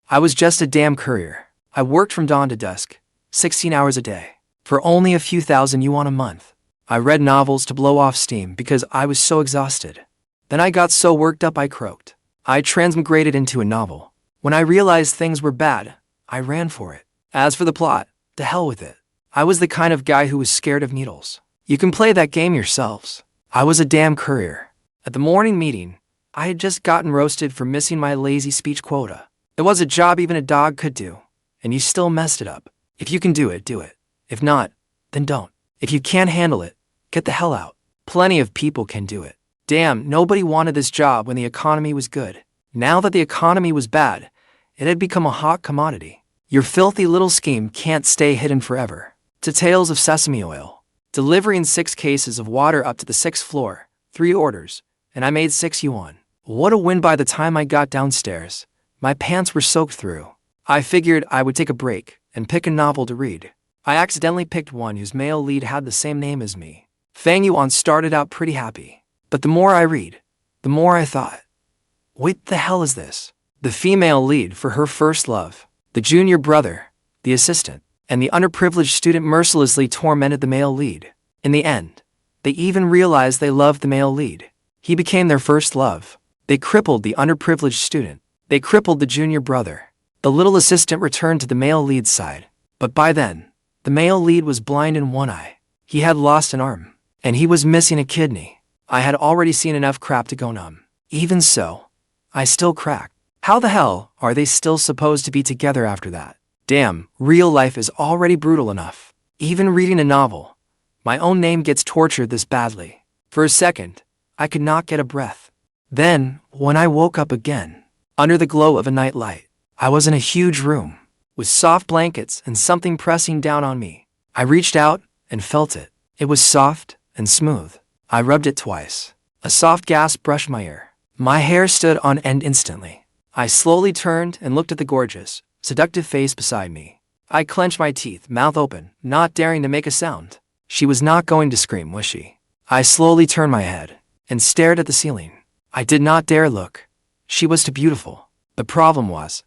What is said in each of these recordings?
I was just a damn courier. I worked from dawn to dusk, 16 hours a day, for only a few thousand yuan a month. I read novels to blow off steam because I was so exhausted. Then I got so worked up I croaked. I transmigrated into a novel. When I realized things were bad, I ran for it. As for the plot, to hell with it. I was the kind of guy who was scared of needles. You can play that game yourselves. I was a damn courier. At the morning meeting, I had just gotten roasted for missing my lazy speech quota. It was a job even a dog could do, and you still messed it up. If you can do it, do it. If not, then don't. If you can't handle it, get the hell out. Plenty of people can do it. Damn, nobody wanted this job when the economy was good. Now that the economy was bad, it had become a hot commodity. Your filthy little scheme can't stay hidden forever. To Tales of Sesame Oil. Delivering 6 cases of water up to the 6th floor, 3 orders, and I made 6 yuan. What a win. By the time I got downstairs, my pants were soaked through. I figured I would take a break and pick a novel to read. I accidentally picked one whose male lead had the same name as me. Fang Yuan started out pretty happy, but the more I read, the more I thought, what the hell is this? The female lead for her first love, the junior brother, the assistant, and the underprivileged student mercilessly tormented the male lead. In the end, they even realized they loved the male lead. He became their first love. They crippled the underprivileged student. They crippled the junior brother. The little assistant returned to the male lead's side. But by then, the male lead was blind in one eye. He had lost an arm, and he was missing a kidney. I had already seen enough crap to go numb. Even so, I still cracked. How the hell are they still supposed to be together after that? Damn, real life is already brutal enough. Even reading a novel, my own name gets tortured this badly. For a second, I could not get a breath. Then, when I woke up again, under the glow of a night light, I was in a huge room, with soft blankets and something pressing down on me. I reached out and felt it. It was soft and smooth. I rubbed it twice. A soft gasp brushed my ear. My hair stood on end instantly. I slowly turned and looked at the gorgeous, seductive face beside me. I clenched my teeth, mouth open, not daring to make a sound. She was not going to scream, was she? I slowly turned my head and stared at the ceiling. I did not dare look. She was too beautiful. The problem was,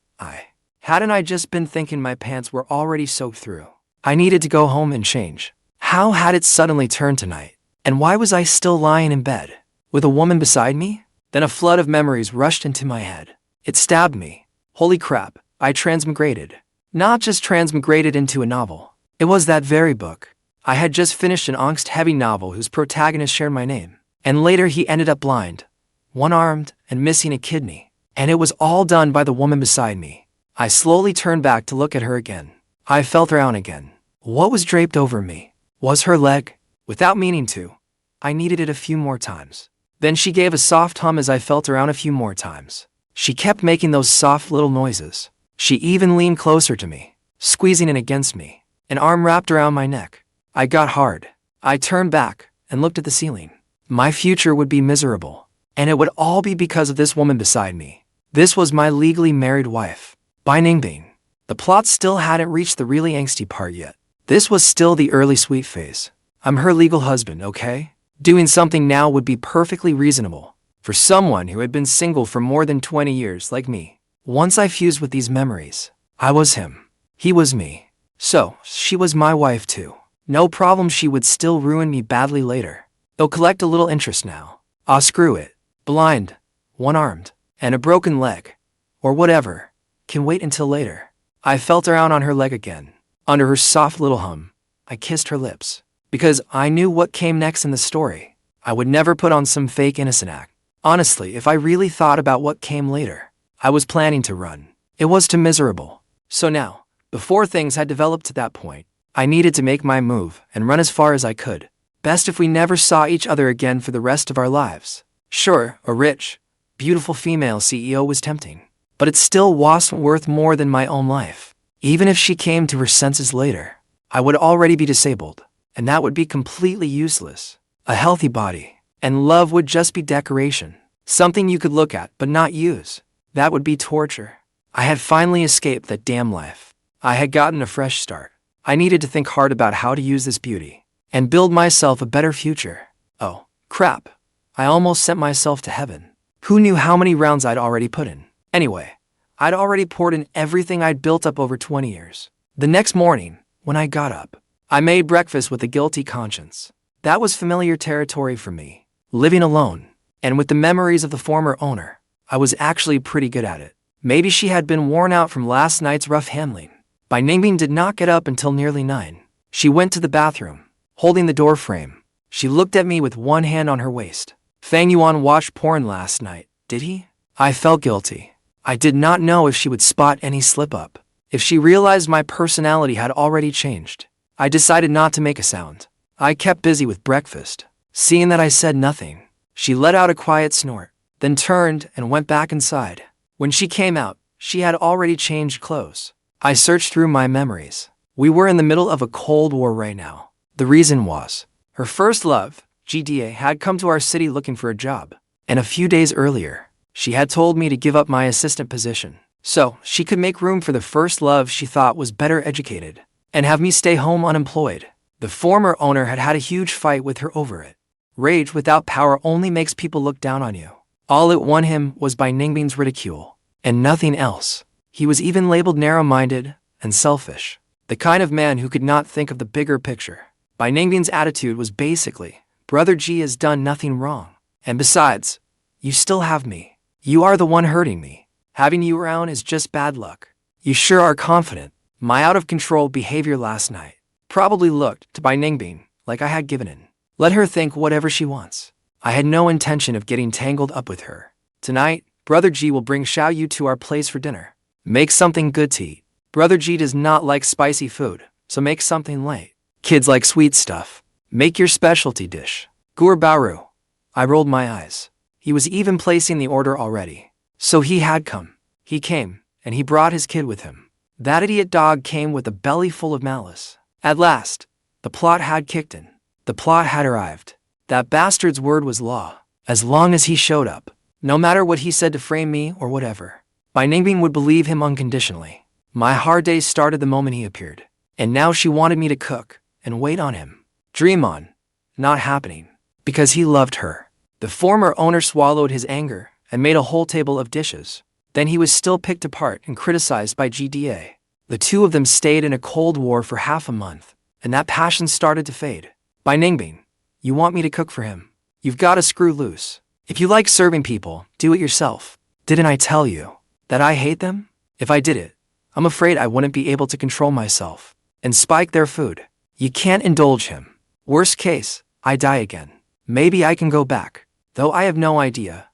hadn't I just been thinking my pants were already soaked through? I needed to go home and change. How had it suddenly turned to night? And why was I still lying in bed, with a woman beside me? Then a flood of memories rushed into my head. It stabbed me. Holy crap, I transmigrated. Not just transmigrated into a novel. It was that very book. I had just finished an angst-heavy novel whose protagonist shared my name. And later he ended up blind, one-armed, and missing a kidney. And it was all done by the woman beside me. I slowly turned back to look at her again. I felt around again. What was draped over me? Was her leg? Without meaning to, I needed it a few more times. Then she gave a soft hum as I felt around a few more times. She kept making those soft little noises. She even leaned closer to me, squeezing in against me, an arm wrapped around my neck. I got hard. I turned back and looked at the ceiling. My future would be miserable, and it would all be because of this woman beside me. This was my legally married wife, Bai Ningbing. The plot still hadn't reached the really angsty part yet. This was still the early sweet phase. I'm her legal husband, okay? Doing something now would be perfectly reasonable for someone who had been single for more than 20 years like me. Once I fused with these memories, I was him. He was me. So, she was my wife too. No problem, she would still ruin me badly later. They'll collect a little interest now. Ah, screw it. Blind, one-armed, and a broken leg, or whatever, can wait until later. I felt around on her leg again. Under her soft little hum, I kissed her lips. Because I knew what came next in the story. I would never put on some fake innocent act. Honestly, if I really thought about what came later, I was planning to run. It was too miserable. So now, before things had developed to that point, I needed to make my move and run as far as I could. Best if we never saw each other again for the rest of our lives. Sure, a rich, beautiful female CEO was tempting, but it still wasn't worth more than my own life. Even if she came to her senses later, I would already be disabled. And that would be completely useless. A healthy body and love would just be decoration. Something you could look at but not use. That would be torture. I had finally escaped that damn life. I had gotten a fresh start. I needed to think hard about how to use this beauty and build myself a better future. Oh, crap. I almost sent myself to heaven. Who knew how many rounds I'd already put in? Anyway, I'd already poured in everything I'd built up over 20 years. The next morning, when I got up, I made breakfast with a guilty conscience. That was familiar territory for me. Living alone, and with the memories of the former owner, I was actually pretty good at it. Maybe she had been worn out from last night's rough handling. Bai Ningbing did not get up until nearly 9. She went to the bathroom, holding the door frame. She looked at me with one hand on her waist. Fang Yuan watched porn last night, did he? I felt guilty. I did not know if she would spot any slip-up. If she realized my personality had already changed. I decided not to make a sound. I kept busy with breakfast. Seeing that I said nothing, she let out a quiet snort, then turned and went back inside. When she came out, she had already changed clothes. I searched through my memories. We were in the middle of a Cold War right now. The reason was, her first love, GDA, had come to our city looking for a job. And a few days earlier, she had told me to give up my assistant position, so she could make room for the first love she thought was better educated, and have me stay home unemployed. The former owner had had a huge fight with her over it. Rage without power only makes people look down on you. All it won him was Bai Ningbing's ridicule, and nothing else. He was even labeled narrow-minded and selfish, the kind of man who could not think of the bigger picture. Bai Ningbing's attitude was basically, Brother G has done nothing wrong. And besides, you still have me. You are the one hurting me. Having you around is just bad luck. You sure are confident. My out-of-control behavior last night probably looked to Bai Ningbing like I had given in. Let her think whatever she wants. I had no intention of getting tangled up with her. Tonight, Brother G will bring Xiao Yue to our place for dinner. Make something good to eat. Brother G does not like spicy food, so make something light. Kids like sweet stuff. Make your specialty dish. Gur Bauru. I rolled my eyes. He was even placing the order already. So he had come. He came, and he brought his kid with him. That idiot dog came with a belly full of malice. At last, the plot had kicked in. The plot had arrived. That bastard's word was law. As long as he showed up, no matter what he said to frame me or whatever, Bai Ningbing would believe him unconditionally. My hard days started the moment he appeared. And now she wanted me to cook and wait on him. Dream on. Not happening. Because he loved her. The former owner swallowed his anger and made a whole table of dishes. Then he was still picked apart and criticized by GDA. The two of them stayed in a Cold War for half a month, and that passion started to fade. Bai Ningbing, you want me to cook for him? You've got to screw loose. If you like serving people, do it yourself. Didn't I tell you that I hate them? If I did it, I'm afraid I wouldn't be able to control myself and spike their food. You can't indulge him. Worst case, I die again. Maybe I can go back. Though I have no idea.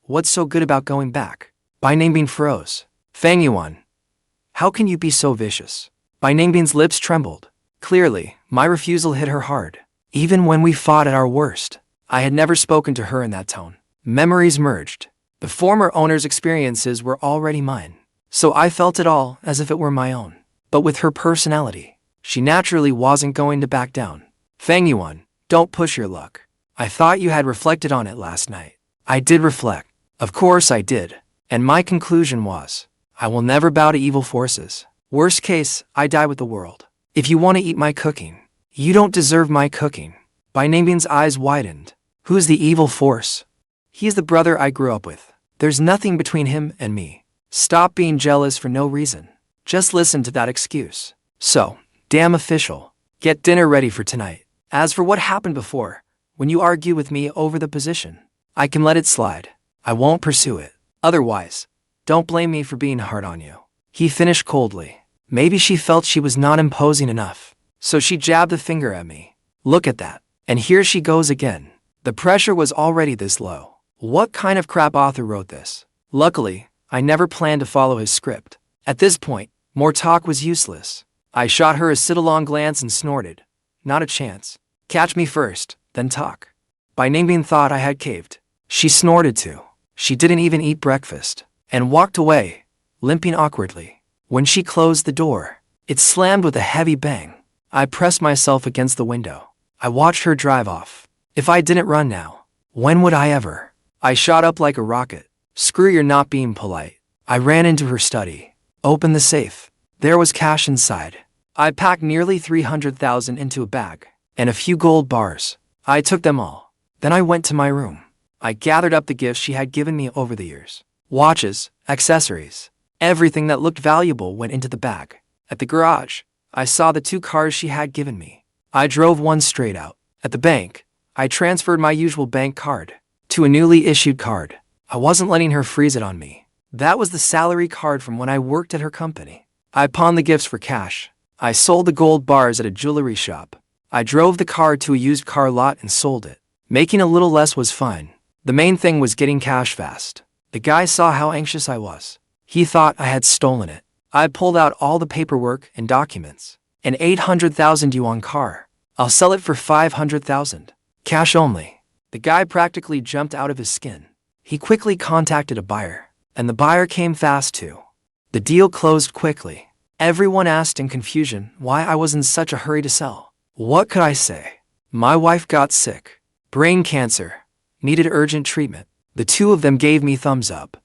What's so good about going back? Bai Ningbing froze. Fang Yuan. How can you be so vicious? Bai Ningbing's lips trembled. Clearly, my refusal hit her hard. Even when we fought at our worst, I had never spoken to her in that tone. Memories merged. The former owner's experiences were already mine. So I felt it all as if it were my own. But with her personality, she naturally wasn't going to back down. Fang Yuan, don't push your luck. I thought you had reflected on it last night. I did reflect. Of course I did. And my conclusion was, I will never bow to evil forces. Worst case, I die with the world. If you want to eat my cooking, you don't deserve my cooking. Bai Ningbing's eyes widened. Who's the evil force? He's the brother I grew up with. There's nothing between him and me. Stop being jealous for no reason. Just listen to that excuse. So, damn official. Get dinner ready for tonight. As for what happened before, when you argue with me over the position, I can let it slide. I won't pursue it. Otherwise, don't blame me for being hard on you. He finished coldly. Maybe she felt she was not imposing enough, so she jabbed a finger at me. Look at that. And here she goes again. The pressure was already this low. What kind of crap author wrote this? Luckily, I never planned to follow his script. At this point, more talk was useless. I shot her a sit-along glance and snorted. Not a chance. Catch me first, then talk. Bai Ningbing thought I had caved. She snorted too. She didn't even eat breakfast, and walked away, limping awkwardly. When she closed the door, it slammed with a heavy bang. I pressed myself against the window. I watched her drive off. If I didn't run now, when would I ever? I shot up like a rocket. Screw your not being polite. I ran into her study, opened the safe. There was cash inside. I packed nearly 300,000 into a bag, and a few gold bars. I took them all. Then I went to my room. I gathered up the gifts she had given me over the years. Watches, accessories, Everything that looked valuable went into the bag. At the garage, I saw the 2 cars she had given me. I drove one straight out. At the bank, I transferred my usual bank card to a newly issued card. I wasn't letting her freeze it on me. That was the salary card from when I worked at her company. I pawned the gifts for cash. I sold the gold bars at a jewelry shop. I drove the car to a used car lot and sold it. Making a little less was fine. The main thing was getting cash fast. The guy saw how anxious I was. He thought I had stolen it. I pulled out all the paperwork and documents. An 800,000 yuan car. I'll sell it for 500,000. Cash only. The guy practically jumped out of his skin. He quickly contacted a buyer, and the buyer came fast too. The deal closed quickly. Everyone asked in confusion why I was in such a hurry to sell. What could I say? My wife got sick. Brain cancer. Needed urgent treatment. The 2 of them gave me thumbs up.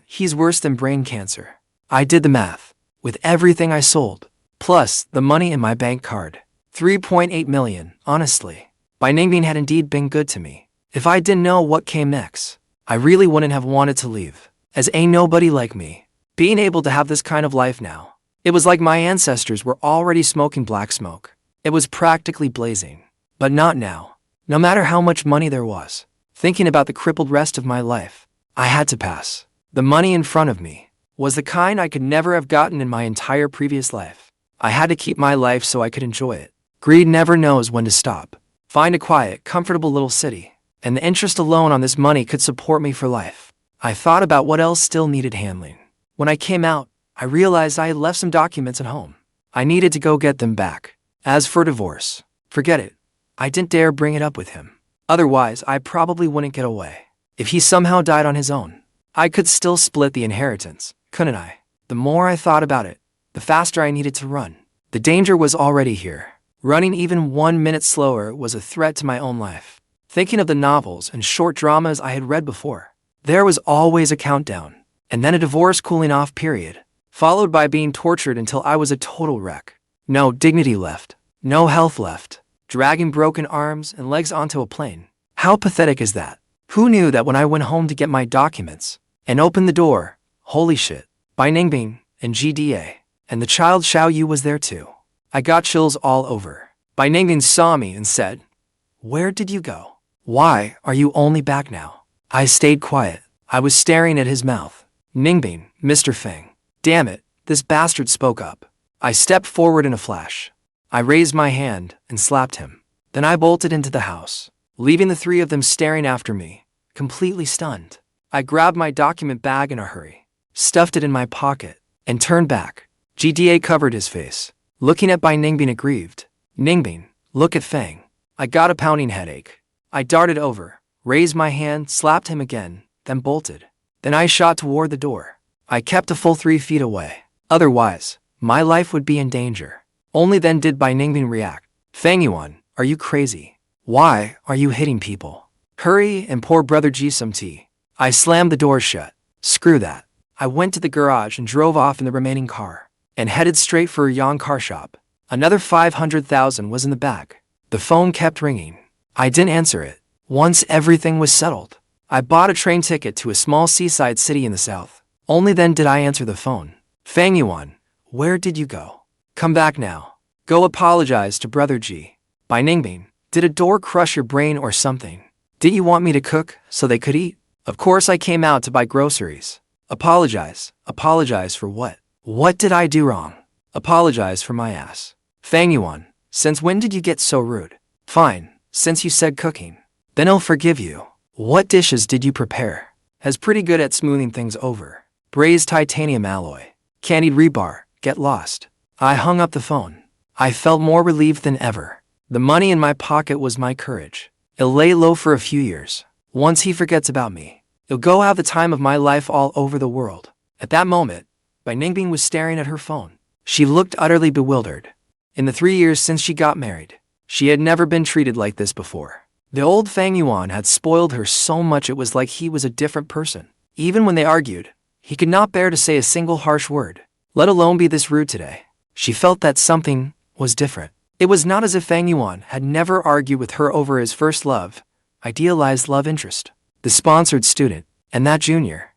He's worse than brain cancer. I did the math. With everything I sold, plus the money in my bank card. 3.8 million, honestly. Bai Ningbing had indeed been good to me. If I didn't know what came next, I really wouldn't have wanted to leave. As ain't nobody like me. Being able to have this kind of life now. It was like my ancestors were already smoking black smoke. It was practically blazing. But not now. No matter how much money there was. Thinking about the crippled rest of my life, I had to pass. The money in front of me was the kind I could never have gotten in my entire previous life. I had to keep my life so I could enjoy it. Greed never knows when to stop. Find a quiet, comfortable little city, and the interest alone on this money could support me for life. I thought about what else still needed handling. When I came out, I realized I had left some documents at home. I needed to go get them back. As for divorce, forget it. I didn't dare bring it up with him. Otherwise, I probably wouldn't get away. If he somehow died on his own, I could still split the inheritance, couldn't I? The more I thought about it, the faster I needed to run. The danger was already here. Running even 1 minute slower was a threat to my own life. Thinking of the novels and short dramas I had read before, there was always a countdown, and then a divorce cooling off period, followed by being tortured until I was a total wreck. No dignity left, no health left, dragging broken arms and legs onto a plane. How pathetic is that? Who knew that when I went home to get my documents and opened the door, holy shit, Bai Ningbing and GDA, and the child Xiao Yue was there too. I got chills all over. Bai Ningbing saw me and said, "Where did you go? Why are you only back now?" I stayed quiet. I was staring at his mouth. "Ningbing, Mr. Fang." Damn it, this bastard spoke up. I stepped forward in a flash. I raised my hand and slapped him. Then I bolted into the house, leaving the 3 of them staring after me, completely stunned. I grabbed my document bag in a hurry, stuffed it in my pocket, and turned back. GDA covered his face, looking at Bai Ningbing aggrieved. "Ningbing, look at Fang." I got a pounding headache. I darted over, raised my hand, slapped him again, then bolted. Then I shot toward the door. I kept a full 3 feet away. Otherwise, my life would be in danger. Only then did Bai Ningbing react. "Fang Yuan, are you crazy? Why are you hitting people? Hurry and pour Brother Ji some tea." I slammed the door shut. Screw that. I went to the garage and drove off in the remaining car, and headed straight for a Yang car shop. Another 500,000 was in the bag. The phone kept ringing. I didn't answer it. Once everything was settled, I bought a train ticket to a small seaside city in the south. Only then did I answer the phone. "Fang Yuan, where did you go? Come back now. Go apologize to Brother Ji." Bai Ningbing, did a door crush your brain or something? Didn't you want me to cook so they could eat? Of course I came out to buy groceries. Apologize. Apologize for what? What did I do wrong? Apologize for my ass. "Fang Yuan, since when did you get so rude?" "Fine, since you said cooking. Then I'll forgive you." "What dishes did you prepare?" "Has pretty good at smoothing things over. Braised titanium alloy. Candied rebar, get lost." I hung up the phone. I felt more relieved than ever. The money in my pocket was my courage. It'll lay low for a few years. Once he forgets about me, it'll go have the time of my life all over the world. At that moment, Bai Ningbing was staring at her phone. She looked utterly bewildered. In the 3 years since she got married, she had never been treated like this before. The old Fang Yuan had spoiled her so much it was like he was a different person. Even when they argued, he could not bear to say a single harsh word, let alone be this rude today. She felt that something was different. It was not as if Fang Yuan had never argued with her over his first love, idealized love interest, the sponsored student, and that junior.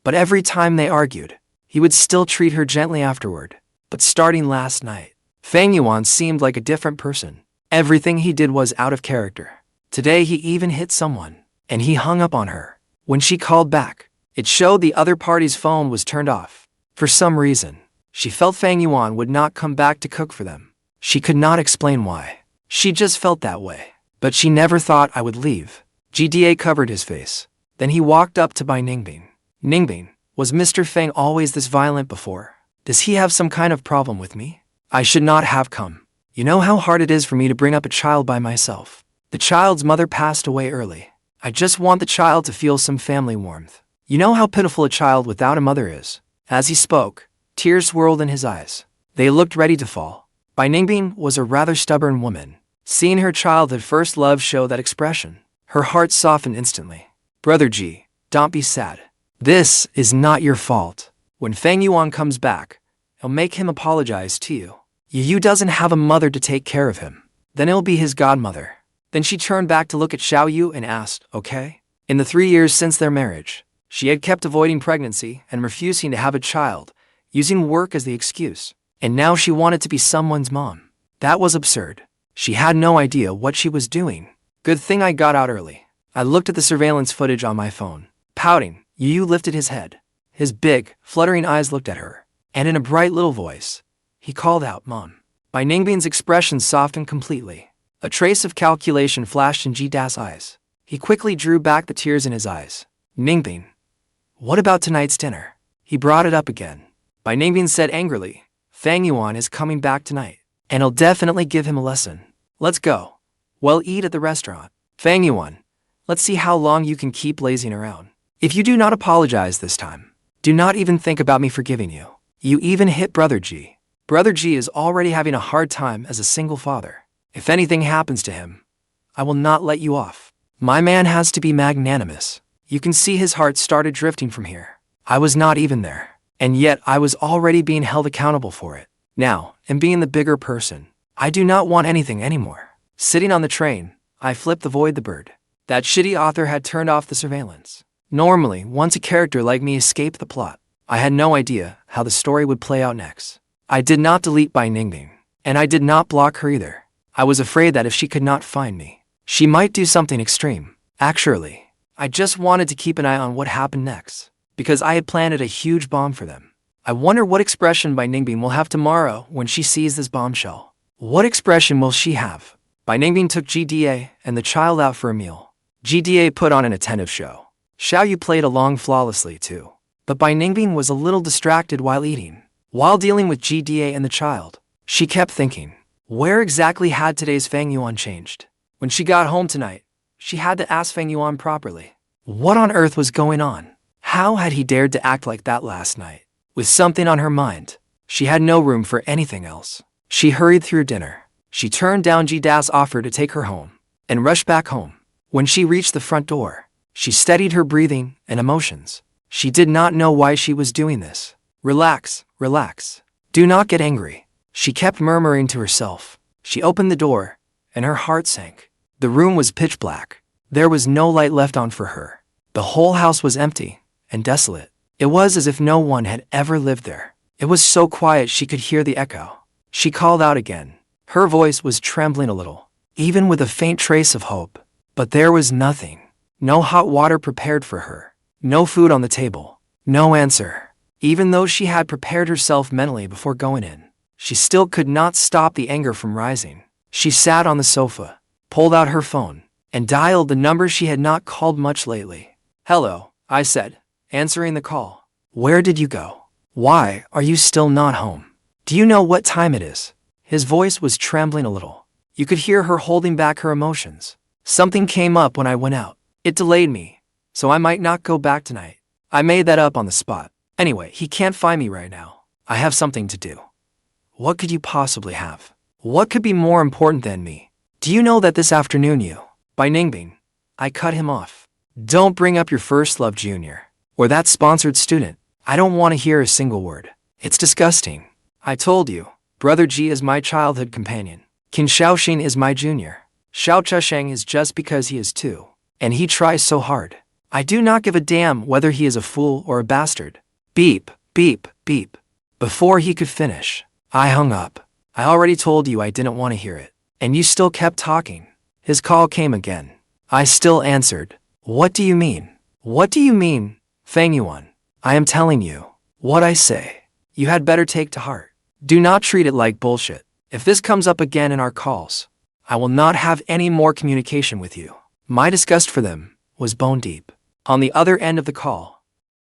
But every time they argued, He would still treat her gently afterward. But starting last night, Fang Yuan seemed like a different person. Everything he did was out of character. Today he even hit someone, and he hung up on her. When she called back, it showed the other party's phone was turned off. For some reason, she felt Fang Yuan would not come back to cook for them. She could not explain why. She just felt that way. But she never thought I would leave. GDA covered his face. Then he walked up to Bai Ningbing. Ningbing, was Mr. Fang always this violent before? Does he have some kind of problem with me? I should not have come. You know how hard it is for me to bring up a child by myself. The child's mother passed away early. I just want the child to feel some family warmth. You know how pitiful a child without a mother is. As he spoke, tears swirled in his eyes. They looked ready to fall. Bai Ningbing was a rather stubborn woman. Seeing her childhood first love show that expression, her heart softened instantly. Brother G, don't be sad. This is not your fault. When Fang Yuan comes back, I'll make him apologize to you. Yu doesn't have a mother to take care of him. Then it'll be his godmother. Then she turned back to look at Xiao Yue and asked, okay? In the 3 years since their marriage, she had kept avoiding pregnancy and refusing to have a child, using work as the excuse. And now she wanted to be someone's mom. That was absurd. She had no idea what she was doing. Good thing I got out early. I looked at the surveillance footage on my phone. Pouting, Yu lifted his head. His big, fluttering eyes looked at her. And in a bright little voice, he called out, Mom. Bai Ningbing's expression softened completely. A trace of calculation flashed in Jida's eyes. He quickly drew back the tears in his eyes. Ningbing, what about tonight's dinner? He brought it up again. Bai Ningbing said angrily, Fang Yuan is coming back tonight, and I'll definitely give him a lesson. Let's go. We'll eat at the restaurant. Fang Yuan, let's see how long you can keep lazing around. If you do not apologize this time, do not even think about me forgiving you. You even hit Brother G. Brother G is already having a hard time as a single father. If anything happens to him, I will not let you off. My man has to be magnanimous. You can see his heart started drifting from here. I was not even there, and yet I was already being held accountable for it. Now, in being the bigger person, I do not want anything anymore. Sitting on the train, I flipped the Void the Bird. That shitty author had turned off the surveillance. Normally, once a character like me escaped the plot, I had no idea how the story would play out next. I did not delete Bai Ningbing, and I did not block her either. I was afraid that if she could not find me, she might do something extreme. Actually, I just wanted to keep an eye on what happened next, because I had planted a huge bomb for them. I wonder what expression Bai Ningbing will have tomorrow when she sees this bombshell. What expression will she have? Bai Ningbing took GDA and the child out for a meal. GDA put on an attentive show. Xiao Yue played along flawlessly too. But Bai Ningbing was a little distracted while eating. While dealing with GDA and the child, she kept thinking, where exactly had today's Fang Yuan changed? When she got home tonight, she had to ask Fang Yuan properly. What on earth was going on? How had he dared to act like that last night? With something on her mind, she had no room for anything else. She hurried through dinner. She turned down Jida's offer to take her home and rushed back home. When she reached the front door, she steadied her breathing and emotions. She did not know why she was doing this. Relax, relax. Do not get angry. She kept murmuring to herself. She opened the door, and her heart sank. The room was pitch black. There was no light left on for her. The whole house was empty and desolate. It was as if no one had ever lived there. It was so quiet she could hear the echo. She called out again. Her voice was trembling a little, even with a faint trace of hope. But there was nothing. No hot water prepared for her. No food on the table. No answer. Even though she had prepared herself mentally before going in, she still could not stop the anger from rising. She sat on the sofa, pulled out her phone, and dialed the number she had not called much lately. Hello, I said, answering the call. Where did you go? Why are you still not home? Do you know what time it is? His voice was trembling a little. You could hear her holding back her emotions. Something came up when I went out. It delayed me, so I might not go back tonight. I made that up on the spot. Anyway, he can't find me right now. I have something to do. What could you possibly have? What could be more important than me? Do you know that this afternoon you, Bai Ningbing, I cut him off. Don't bring up your first love, Junior, or that sponsored student. I don't want to hear a single word. It's disgusting. I told you, Brother G is my childhood companion. Qin Shousheng is my junior. Xiao Chusheng is just because he is too, and he tries so hard. I do not give a damn whether he is a fool or a bastard. Beep, beep, beep. Before he could finish, I hung up. I already told you I didn't want to hear it, and you still kept talking. His call came again. I still answered. What do you mean? What do you mean, Fang Yuan? I am telling you. What I say, you had better take to heart. Do not treat it like bullshit. If this comes up again in our calls, I will not have any more communication with you. My disgust for them was bone deep. On the other end of the call,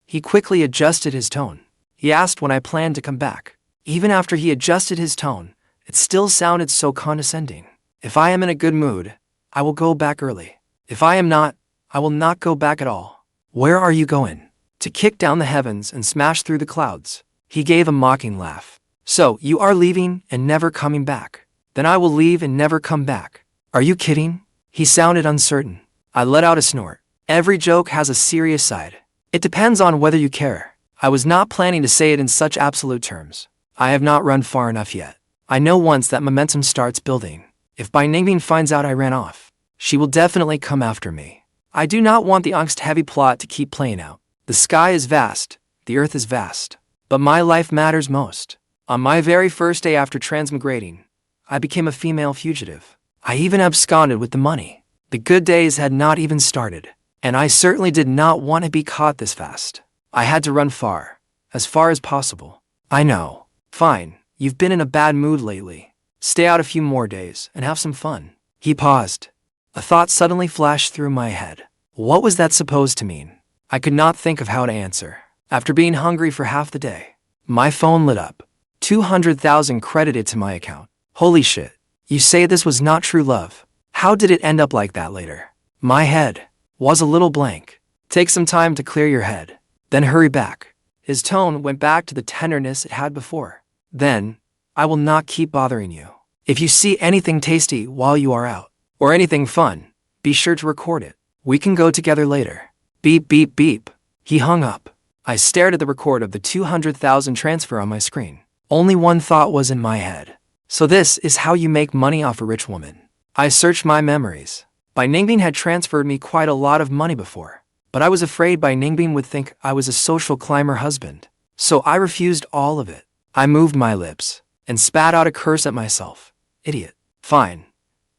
he quickly adjusted his tone. He asked when I planned to come back. Even after he adjusted his tone, it still sounded so condescending. If I am in a good mood, I will go back early. If I am not, I will not go back at all. Where are you going? To kick down the heavens and smash through the clouds. He gave a mocking laugh. So, you are leaving and never coming back. Then I will leave and never come back. Are you kidding? He sounded uncertain. I let out a snort. Every joke has a serious side. It depends on whether you care. I was not planning to say it in such absolute terms. I have not run far enough yet. I know once that momentum starts building, if Bai Ningbing finds out I ran off, she will definitely come after me. I do not want the angst-heavy plot to keep playing out. The sky is vast, the earth is vast, but my life matters most. On my very first day after transmigrating, I became a female fugitive. I even absconded with the money. The good days had not even started, and I certainly did not want to be caught this fast. I had to run far as possible. I know. Fine, you've been in a bad mood lately. Stay out a few more days and have some fun. He paused. A thought suddenly flashed through my head. What was that supposed to mean? I could not think of how to answer. After being hungry for half the day, my phone lit up. 200,000 credited to my account. Holy shit. You say this was not true love. How did it end up like that later? My head was a little blank. Take some time to clear your head. Then hurry back. His tone went back to the tenderness it had before. Then, I will not keep bothering you. If you see anything tasty while you are out, or anything fun, be sure to record it. We can go together later. Beep, beep, beep. He hung up. I stared at the record of the 200,000 transfer on my screen. Only one thought was in my head. So this is how you make money off a rich woman. I searched my memories. Bai Ningbing had transferred me quite a lot of money before, but I was afraid Bai Ningbing would think I was a social climber husband. So I refused all of it. I moved my lips and spat out a curse at myself. Idiot. Fine.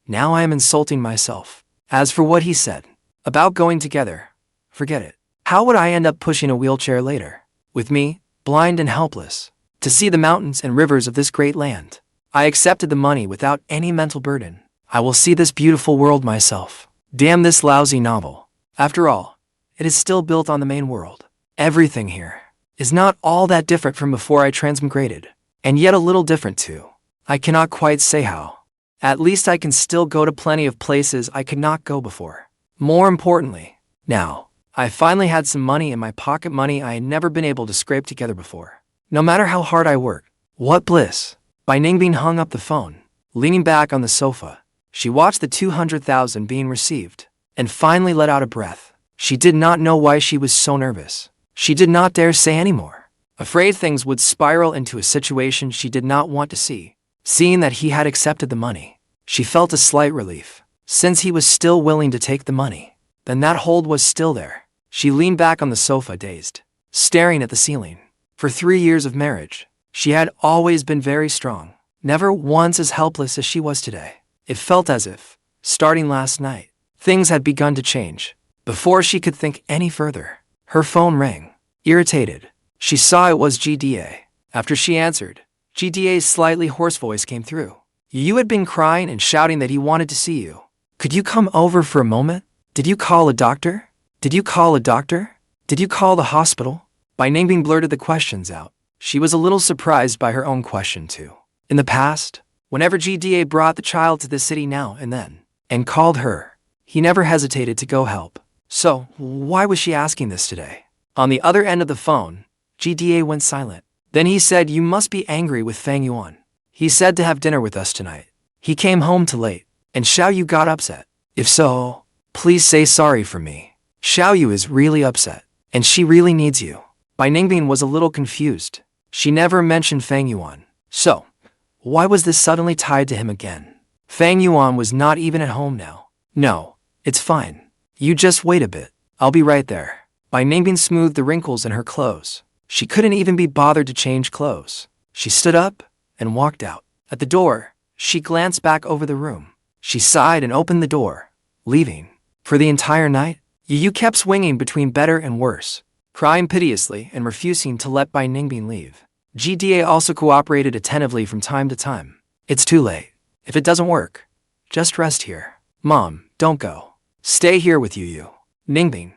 Now I am insulting myself. As for what he said about going together, forget it. How would I end up pushing a wheelchair later? With me, blind and helpless, to see the mountains and rivers of this great land. I accepted the money without any mental burden. I will see this beautiful world myself. Damn this lousy novel. After all, it is still built on the main world. Everything here is not all that different from before I transmigrated, and yet a little different too. I cannot quite say how. At least I can still go to plenty of places I could not go before. More importantly, now, I finally had some money in my pocket, money I had never been able to scrape together before. No matter how hard I worked. What bliss. Bai Ningbing hung up the phone. Leaning back on the sofa, she watched the 200,000 being received, and finally let out a breath. She did not know why she was so nervous. She did not dare say any more, afraid things would spiral into a situation she did not want to see. Seeing that he had accepted the money, she felt a slight relief. Since he was still willing to take the money, then that hold was still there. She leaned back on the sofa, dazed, staring at the ceiling. For 3 years of marriage, she had always been very strong, never once as helpless as she was today. It felt as if, starting last night, things had begun to change. Before she could think any further, her phone rang. Irritated, she saw it was GDA. After she answered, GDA's slightly hoarse voice came through. You had been crying and shouting that he wanted to see you. Could you come over for a moment? Did you call a doctor? Did you call a doctor? Did you call the hospital? Bai Ningbing blurted the questions out. She was a little surprised by her own question too. In the past, whenever GDA brought the child to the city now and then, and called her, he never hesitated to go help. So, why was she asking this today? On the other end of the phone, GDA went silent. Then he said, you must be angry with Fang Yuan. He said to have dinner with us tonight. He came home too late, and Xiao Yue got upset. If so, please say sorry for me. Xiao Yue is really upset, and she really needs you. Bai Ningbing was a little confused. She never mentioned Fang Yuan. So, why was this suddenly tied to him again? Fang Yuan was not even at home now. No, it's fine. You just wait a bit. I'll be right there. Bai Ningbing smoothed the wrinkles in her clothes. She couldn't even be bothered to change clothes. She stood up and walked out. At the door, she glanced back over the room. She sighed and opened the door, leaving. For the entire night, Yu kept swinging between better and worse, crying piteously and refusing to let Bai Ningbing leave. GDA also cooperated attentively from time to time. It's too late. If it doesn't work, just rest here. Mom, don't go. Stay here with Yu. Ningbing,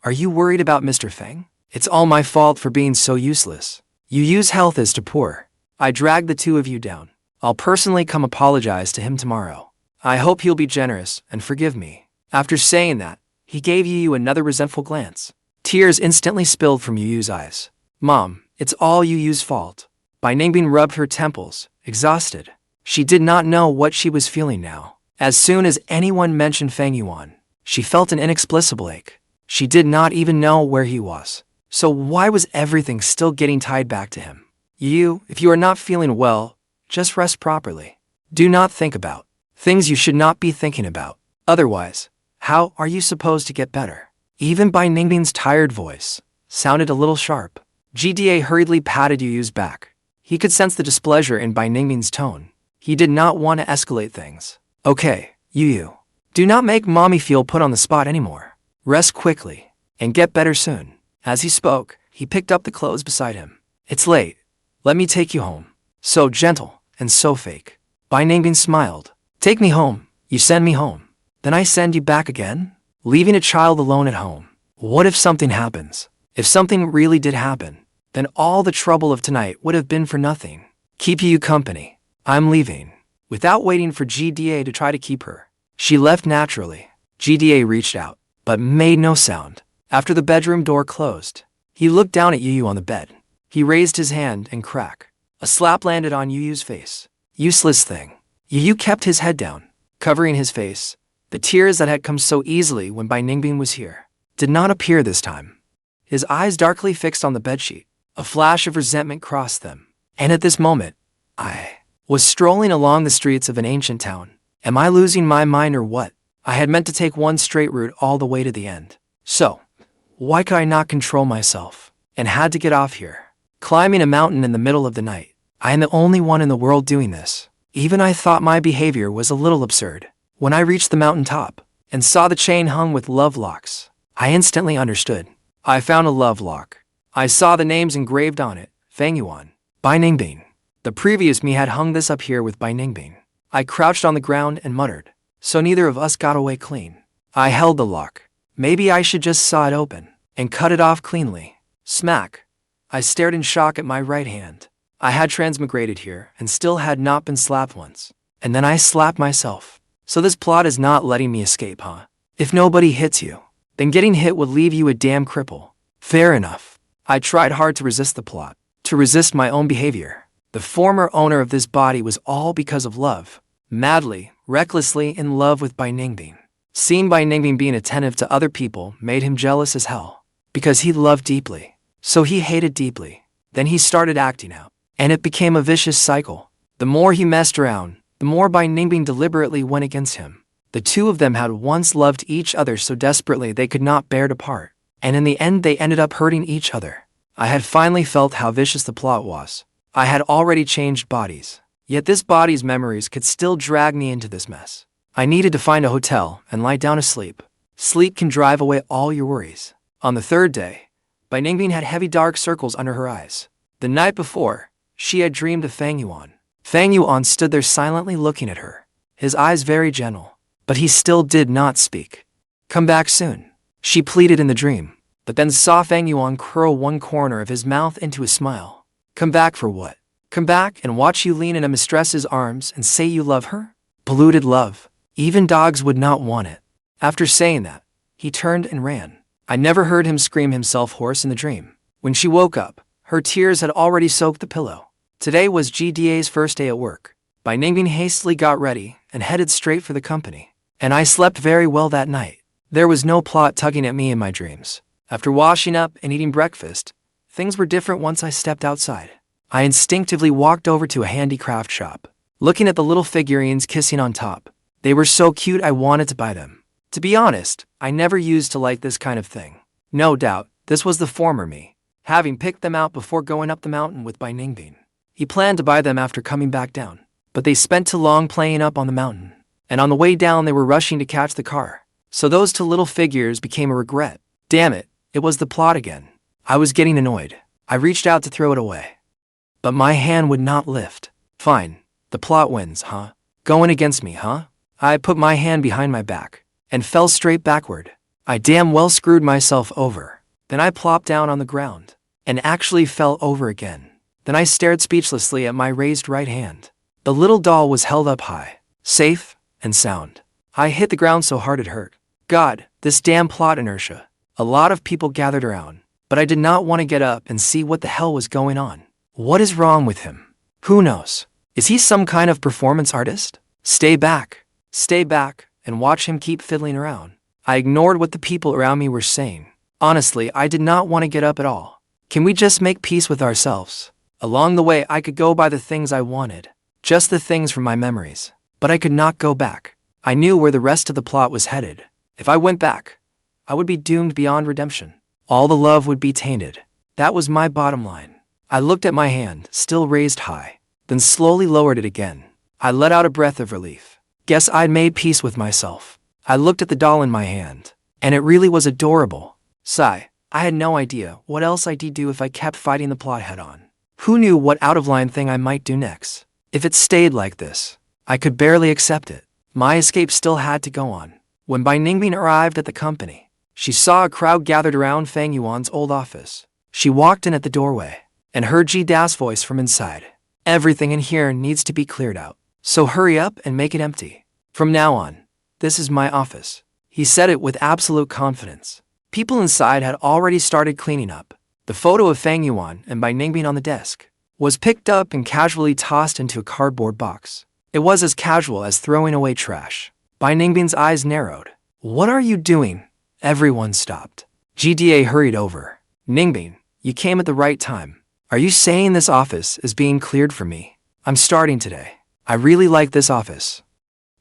are you worried about Mr. Fang? It's all my fault for being so useless. Yu's health is too poor. I dragged the two of you down. I'll personally come apologize to him tomorrow. I hope he'll be generous and forgive me. After saying that, he gave Yu another resentful glance. Tears instantly spilled from Yu's eyes. Mom, it's all Yu's fault. Bai Ningbing rubbed her temples, exhausted. She did not know what she was feeling now. As soon as anyone mentioned Fang Yuan, she felt an inexplicable ache. She did not even know where he was. So why was everything still getting tied back to him? Yu, if you are not feeling well, just rest properly. Do not think about things you should not be thinking about. Otherwise, how are you supposed to get better? Even Bai Ningbing's tired voice sounded a little sharp. GDA hurriedly patted Yu's back. He could sense the displeasure in Bai Ningbing's tone. He did not want to escalate things. Okay, Yu. Do not make mommy feel put on the spot anymore. Rest quickly and get better soon. As he spoke, he picked up the clothes beside him. It's late. Let me take you home. So gentle and so fake. Bai Ningbing smiled. Take me home. You send me home. Then I send you back again? Leaving a child alone at home. What if something happens? If something really did happen, then all the trouble of tonight would have been for nothing. Keep you company. I'm leaving. Without waiting for GDA to try to keep her, she left naturally. GDA reached out, but made no sound. After the bedroom door closed, he looked down at Yu on the bed. He raised his hand and crack. A slap landed on Yu's face. Useless thing. Yu kept his head down, covering his face. The tears that had come so easily when Bai Ningbing was here did not appear this time. His eyes darkly fixed on the bedsheet. A flash of resentment crossed them. And at this moment, I was strolling along the streets of an ancient town. Am I losing my mind or what? I had meant to take one straight route all the way to the end. So, why could I not control myself? And had to get off here. Climbing a mountain in the middle of the night. I am the only one in the world doing this. Even I thought my behavior was a little absurd. When I reached the mountain top and saw the chain hung with love locks, I instantly understood. I found a love lock. I saw the names engraved on it. Fang Yuan, Bai Ningbing. The previous me had hung this up here with Bai Ningbing. I crouched on the ground and muttered. So neither of us got away clean. I held the lock. Maybe I should just saw it open and cut it off cleanly. Smack. I stared in shock at my right hand. I had transmigrated here and still had not been slapped once. And then I slapped myself. So this plot is not letting me escape, huh? If nobody hits you, then getting hit would leave you a damn cripple. Fair enough. I tried hard to resist the plot, to resist my own behavior. The former owner of this body was all because of love. Madly, recklessly in love with Bai Ningbing. Seeing Bai Ningbing being attentive to other people made him jealous as hell. Because he loved deeply. So he hated deeply. Then he started acting out. And it became a vicious cycle. The more he messed around, the more Bai Ningbing deliberately went against him. The two of them had once loved each other so desperately they could not bear to part. And in the end they ended up hurting each other. I had finally felt how vicious the plot was. I had already changed bodies. Yet this body's memories could still drag me into this mess. I needed to find a hotel and lie down asleep. Sleep can drive away all your worries. On the third day, Bai Ningbing had heavy dark circles under her eyes. The night before, she had dreamed of Fang Yuan. Fang Yuan stood there silently looking at her, his eyes very gentle, but he still did not speak. Come back soon, she pleaded in the dream, but then saw Fang Yuan curl one corner of his mouth into a smile. Come back for what? Come back and watch you lean in a mistress's arms and say you love her? Polluted love. Even dogs would not want it. After saying that, he turned and ran. I never heard him scream himself hoarse in the dream. When she woke up, her tears had already soaked the pillow. Today was GDA's first day at work. Bai Ningbing hastily got ready and headed straight for the company. And I slept very well that night. There was no plot tugging at me in my dreams. After washing up and eating breakfast, things were different once I stepped outside. I instinctively walked over to a handicraft shop, looking at the little figurines kissing on top. They were so cute I wanted to buy them. To be honest, I never used to like this kind of thing. No doubt, this was the former me. having picked them out before going up the mountain with Bai Ningbing. He planned to buy them after coming back down, but they spent too long playing up on the mountain, and on the way down they were rushing to catch the car. So those two little figures became a regret. Damn it, it was the plot again. I was getting annoyed. I reached out to throw it away, but my hand would not lift. Fine, the plot wins, huh? Going against me, huh? I put my hand behind my back and fell straight backward. I damn well screwed myself over. Then I plopped down on the ground and actually fell over again. Then I stared speechlessly at my raised right hand. The little doll was held up high, safe and sound. I hit the ground so hard it hurt. God, this damn plot inertia. A lot of people gathered around, but I did not want to get up and see what the hell was going on. What is wrong with him? Who knows? Is he some kind of performance artist? Stay back, and watch him keep fiddling around. I ignored what the people around me were saying. Honestly, I did not want to get up at all. Can we just make peace with ourselves? Along the way, I could go by the things I wanted, just the things from my memories, but I could not go back. I knew where the rest of the plot was headed. If I went back, I would be doomed beyond redemption. All the love would be tainted. That was my bottom line. I looked at my hand, still raised high, then slowly lowered it again. I let out a breath of relief. Guess I'd made peace with myself. I looked at the doll in my hand, and it really was adorable. Sigh, I had no idea what else I'd do if I kept fighting the plot head-on. Who knew what out-of-line thing I might do next? If it stayed like this, I could barely accept it. My escape still had to go on. When Bai Ningbing arrived at the company, she saw a crowd gathered around Fang Yuan's old office. She walked in at the doorway and heard Ji-Da's voice from inside. Everything in here needs to be cleared out, so hurry up and make it empty. From now on, this is my office. He said it with absolute confidence. People inside had already started cleaning up. The photo of Fang Yuan and Bai Ningbing on the desk was picked up and casually tossed into a cardboard box. It was as casual as throwing away trash. Bai Ningbing's eyes narrowed. What are you doing? Everyone stopped. GDA hurried over. Ningbing, you came at the right time. Are you saying this office is being cleared for me? I'm starting today. I really like this office.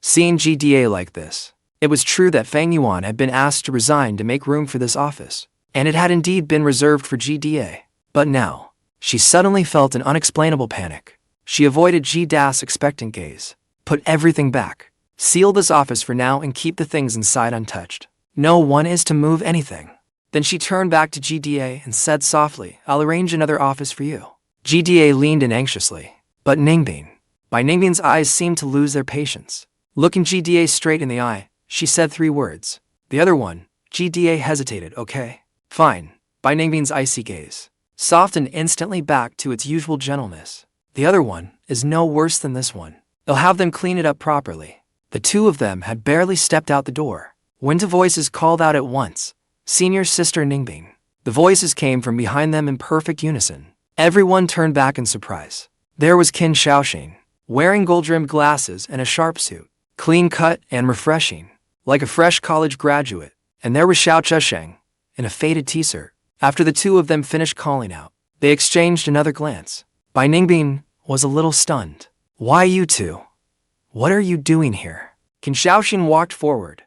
Seeing GDA like this, it was true that Fang Yuan had been asked to resign to make room for this office, and it had indeed been reserved for GDA. But now, she suddenly felt an unexplainable panic. She avoided Ji-Da's expectant gaze, put everything back, seal this office for now and keep the things inside untouched. No one is to move anything. Then she turned back to GDA and said softly, I'll arrange another office for you. GDA leaned in anxiously. But Ningbing. Bai Ningbing's eyes seemed to lose their patience. Looking GDA straight in the eye, she said 3 words. The other one. GDA hesitated. Okay. Fine. Bai Ningbing's icy gaze softened instantly back to its usual gentleness. The other one is no worse than this one. They'll have them clean it up properly. The two of them had barely stepped out the door when 2 voices called out at once. Senior Sister Ningbing. The voices came from behind them in perfect unison. Everyone turned back in surprise. There was Qin Shousheng, wearing gold-rimmed glasses and a sharp suit, clean-cut and refreshing, like a fresh college graduate. And there was Xiao Chusheng, in a faded t-shirt. After the two of them finished calling out, they exchanged another glance. Bai Ningbing was a little stunned. Why you two? What are you doing here? Qin Shousheng walked forward.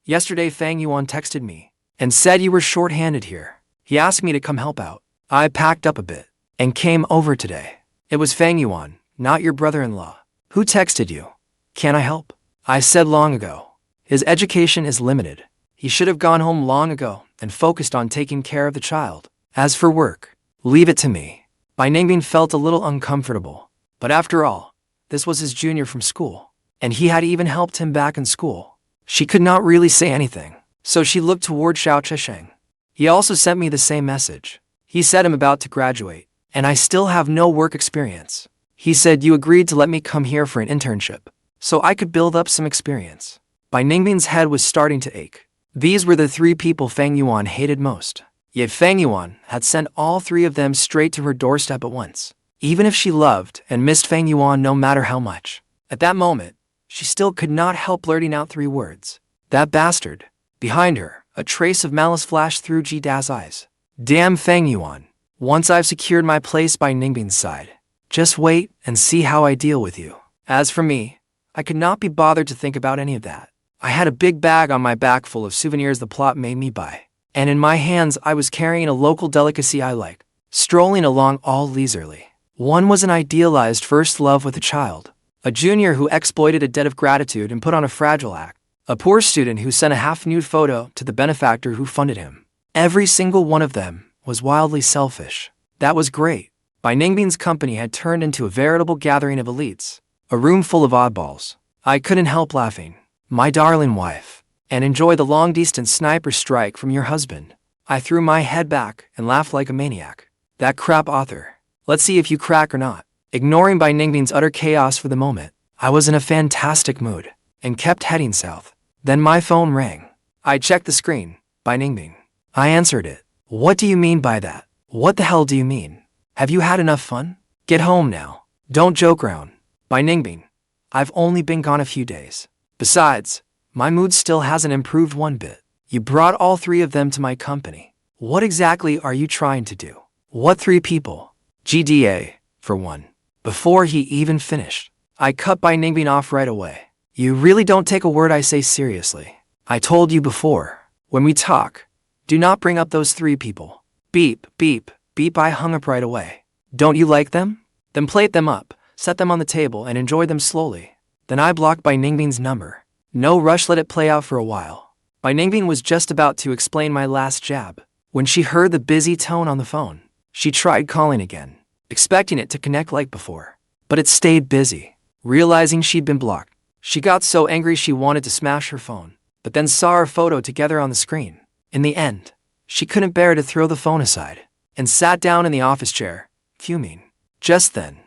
Yesterday Fang Yuan texted me and said you were short-handed here. He asked me to come help out. I packed up a bit and came over today. It was Fang Yuan, not your brother-in-law. Who texted you? Can I help? I said long ago. His education is limited. He should have gone home long ago and focused on taking care of the child. As for work, leave it to me. Bai Ningbing felt a little uncomfortable. But after all, this was his junior from school, and he had even helped him back in school. She could not really say anything, so she looked toward Xiao Chusheng. He also sent me the same message. He said I'm about to graduate, and I still have no work experience. He said you agreed to let me come here for an internship, so I could build up some experience. Bai Ningbing's head was starting to ache. These were the 3 people Fang Yuan hated most. Yet Fang Yuan had sent all 3 of them straight to her doorstep at once. Even if she loved and missed Fang Yuan no matter how much, at that moment, she still could not help blurting out 3 words. That bastard. Behind her, a trace of malice flashed through Ji-Da's eyes. Damn Fang Yuan. Once I've secured my place by Ningbing's side, just wait and see how I deal with you. As for me, I could not be bothered to think about any of that. I had a big bag on my back full of souvenirs the plot made me buy, and in my hands I was carrying a local delicacy I like, strolling along all leisurely. One was an idealized first love with a child, a junior who exploited a debt of gratitude and put on a fragile act, a poor student who sent a half-nude photo to the benefactor who funded him. Every single one of them was wildly selfish. That was great. Bai Ningbing's company had turned into a veritable gathering of elites, a room full of oddballs. I couldn't help laughing. My darling wife. And enjoy the long-distance sniper strike from your husband. I threw my head back and laughed like a maniac. That crap author. Let's see if you crack or not. Ignoring Bai Ningbing's utter chaos for the moment, I was in a fantastic mood and kept heading south. Then my phone rang. I checked the screen. Bai Ningbing. I answered it. What do you mean by that? What the hell do you mean? Have you had enough fun? Get home now. Don't joke around. Bai Ningbing. I've only been gone a few days. Besides, my mood still hasn't improved one bit. You brought all three of them to my company. What exactly are you trying to do? What three people? GDA, for one. Before he even finished, I cut Bai Ningbing off right away. You really don't take a word I say seriously. I told you before, when we talk, do not bring up those three people. Beep, beep, beep. I hung up right away. Don't you like them? Then plate them up, set them on the table and enjoy them slowly. Then I blocked Bai Ningbing's number. No rush, let it play out for a while. Bai Ningbing was just about to explain my last jab when she heard the busy tone on the phone. She tried calling again, expecting it to connect like before, but it stayed busy. Realizing she'd been blocked, she got so angry she wanted to smash her phone, but then saw our photo together on the screen. In the end, she couldn't bear to throw the phone aside and sat down in the office chair, fuming. Just then,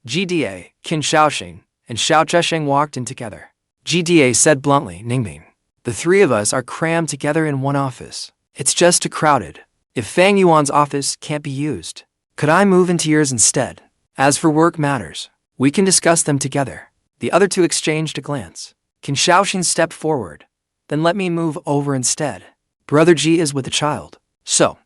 GDA, Qin Shousheng, and Xiao Chusheng walked in together. GDA said bluntly, Ningbing, the three of us are crammed together in one office. It's just too crowded. If Fang Yuan's office can't be used, could I move into yours instead? As for work matters, we can discuss them together. The other two exchanged a glance. Qin Shousheng stepped forward. Then let me move over instead. Brother G is with a child, so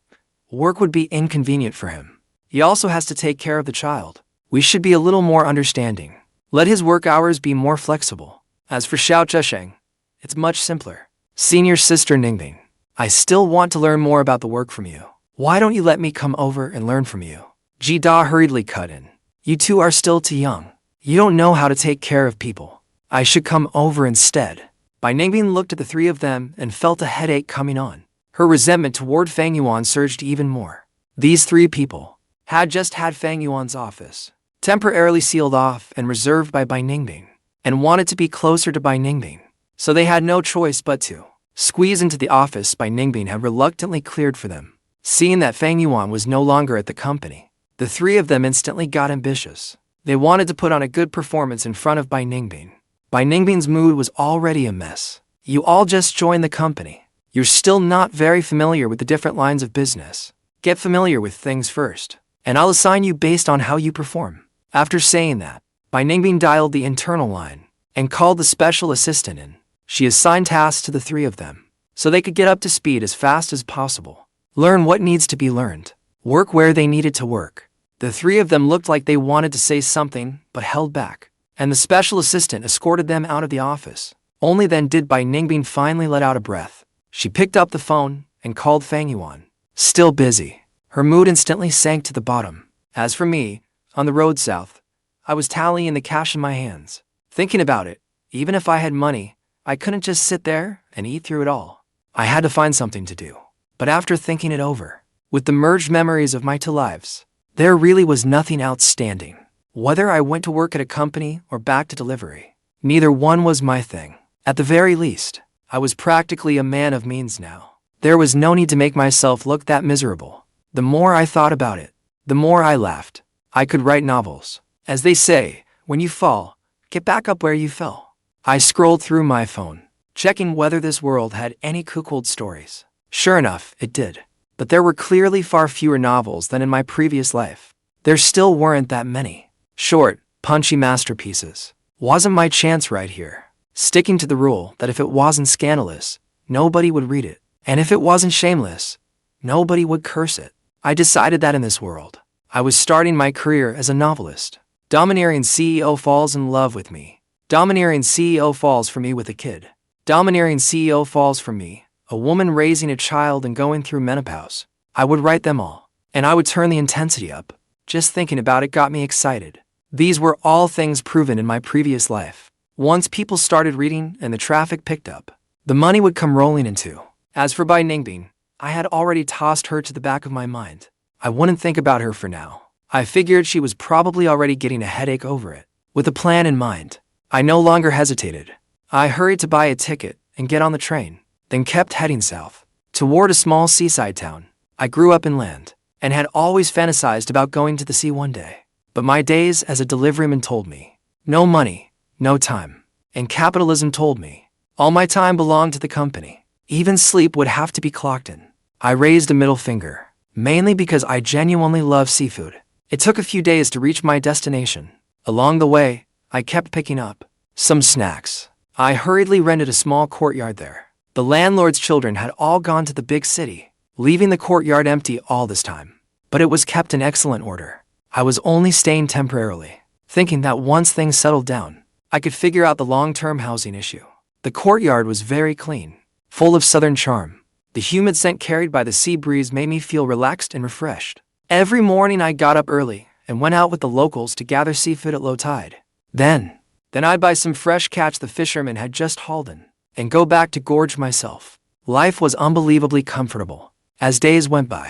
work would be inconvenient for him. He also has to take care of the child. We should be a little more understanding. Let his work hours be more flexible. As for Xiao Chusheng, it's much simpler. Senior sister Ningbing, I still want to learn more about the work from you. Why don't you let me come over and learn from you? Ji Da hurriedly cut in. You two are still too young. You don't know how to take care of people. I should come over instead. Bai Ningbing looked at the three of them and felt a headache coming on. Her resentment toward Fang Yuan surged even more. These three people had just had Fang Yuan's office temporarily sealed off and reserved by Bai Ningbing, and wanted to be closer to Bai Ningbing, so they had no choice but to squeeze into the office Bai Ningbing had reluctantly cleared for them. Seeing that Fang Yuan was no longer at the company, the three of them instantly got ambitious. They wanted to put on a good performance in front of Bai Ningbing. Bai Ningbing's mood was already a mess. You all just joined the company. You're still not very familiar with the different lines of business. Get familiar with things first, and I'll assign you based on how you perform. After saying that, Bai Ningbing dialed the internal line and called the special assistant in. She assigned tasks to the three of them, so they could get up to speed as fast as possible. Learn what needs to be learned. Work where they needed to work. The three of them looked like they wanted to say something, but held back, and the special assistant escorted them out of the office. Only then did Bai Ningbing finally let out a breath. She picked up the phone and called Fang Yuan. Still busy. Her mood instantly sank to the bottom. As for me, on the road south, I was tallying the cash in my hands. Thinking about it, even if I had money, I couldn't just sit there and eat through it all. I had to find something to do. But after thinking it over, with the merged memories of my two lives, there really was nothing outstanding. Whether I went to work at a company or back to delivery, neither one was my thing. At the very least, I was practically a man of means now. There was no need to make myself look that miserable. The more I thought about it, the more I laughed. I could write novels. As they say, when you fall, get back up where you fell. I scrolled through my phone, checking whether this world had any cuckold stories. Sure enough, it did. But there were clearly far fewer novels than in my previous life. There still weren't that many. Short, punchy masterpieces. Wasn't my chance right here. Sticking to the rule that if it wasn't scandalous, nobody would read it. And if it wasn't shameless, nobody would curse it. I decided that in this world, I was starting my career as a novelist. Domineering CEO falls in love with me. Domineering CEO falls for me with a kid. Domineering CEO falls for me, a woman raising a child and going through menopause. I would write them all. and I would turn the intensity up. Just thinking about it got me excited. These were all things proven in my previous life. Once people started reading and the traffic picked up, the money would come rolling in too. As for Bai Ningbing, I had already tossed her to the back of my mind. I wouldn't think about her for now. I figured she was probably already getting a headache over it. With a plan in mind, I no longer hesitated. I hurried to buy a ticket and get on the train, then kept heading south, toward a small seaside town. I grew up inland, and had always fantasized about going to the sea one day. But my days as a deliveryman told me, no money, no time. And capitalism told me, all my time belonged to the company. Even sleep would have to be clocked in. I raised a middle finger, mainly because I genuinely love seafood. It took a few days to reach my destination. Along the way, I kept picking up some snacks. I hurriedly rented a small courtyard there. The landlord's children had all gone to the big city, leaving the courtyard empty all this time. But it was kept in excellent order. I was only staying temporarily, thinking that once things settled down, I could figure out the long-term housing issue. The courtyard was very clean, full of southern charm. The humid scent carried by the sea breeze made me feel relaxed and refreshed. Every morning I got up early and went out with the locals to gather seafood at low tide. Then I'd buy some fresh catch the fishermen had just hauled in, and go back to gorge myself. Life was unbelievably comfortable. As days went by,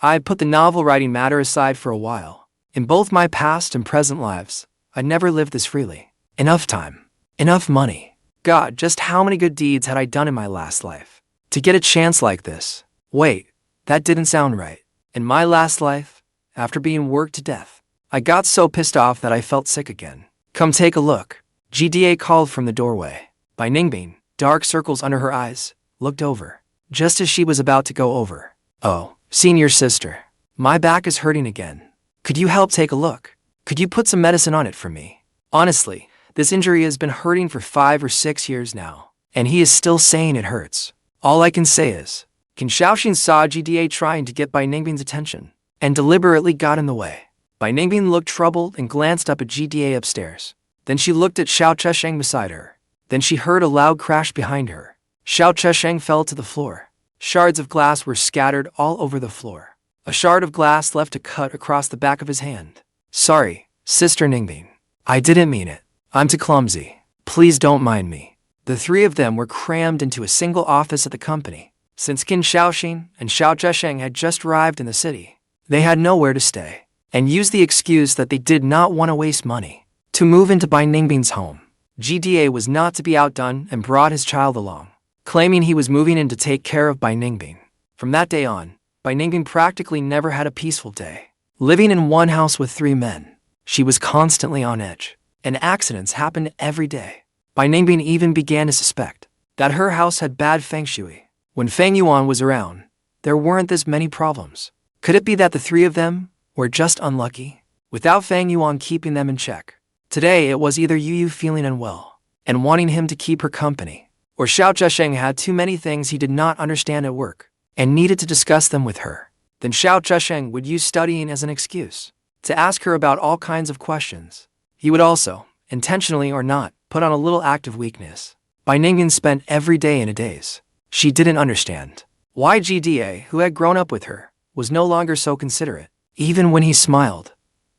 I put the novel writing matter aside for a while. In both my past and present lives, I never lived this freely. Enough time, enough money. God, just how many good deeds had I done in my last life to get a chance like this? Wait, that didn't sound right. In my last life, after being worked to death, I got so pissed off that I felt sick again. Come take a look. GDA called from the doorway. Bai Ningbing, dark circles under her eyes, looked over, just as she was about to go over. Oh, senior sister, my back is hurting again. Could you help take a look? Could you put some medicine on it for me? Honestly, this injury has been hurting for 5 or 6 years now, and he is still saying it hurts. All I can say is, Qin Shousheng saw GDA trying to get Bai Ningbing's attention, and deliberately got in the way. Bai Ningbing looked troubled and glanced up at GDA upstairs. Then she looked at Xiao Chusheng beside her. Then she heard a loud crash behind her. Xiao Chusheng fell to the floor. Shards of glass were scattered all over the floor. A shard of glass left a cut across the back of his hand. Sorry, Sister Ningbing. I didn't mean it. I'm too clumsy. Please don't mind me. The three of them were crammed into a single office at the company. Since Qin Shousheng and Xiao Chusheng had just arrived in the city, they had nowhere to stay, and used the excuse that they did not want to waste money to move into Bai Ningbing's home. GDA was not to be outdone and brought his child along, claiming he was moving in to take care of Bai Ningbing. From that day on, Bai Ningbing practically never had a peaceful day. Living in one house with 3 men, she was constantly on edge, and accidents happened every day. Bai Ningbing even began to suspect that her house had bad feng shui. When Fang Yuan was around, there weren't this many problems. Could it be that the 3 of them were just unlucky, without Fang Yuan keeping them in check? Today it was either Yu feeling unwell and wanting him to keep her company, or Xiao Chusheng had too many things he did not understand at work and needed to discuss them with her. Then Xiao Chusheng would use studying as an excuse to ask her about all kinds of questions. He would also, intentionally or not, put on a little act of weakness. Bai Ningbing spent every day in a daze. She didn't understand why GDA, who had grown up with her, was no longer so considerate. Even when he smiled,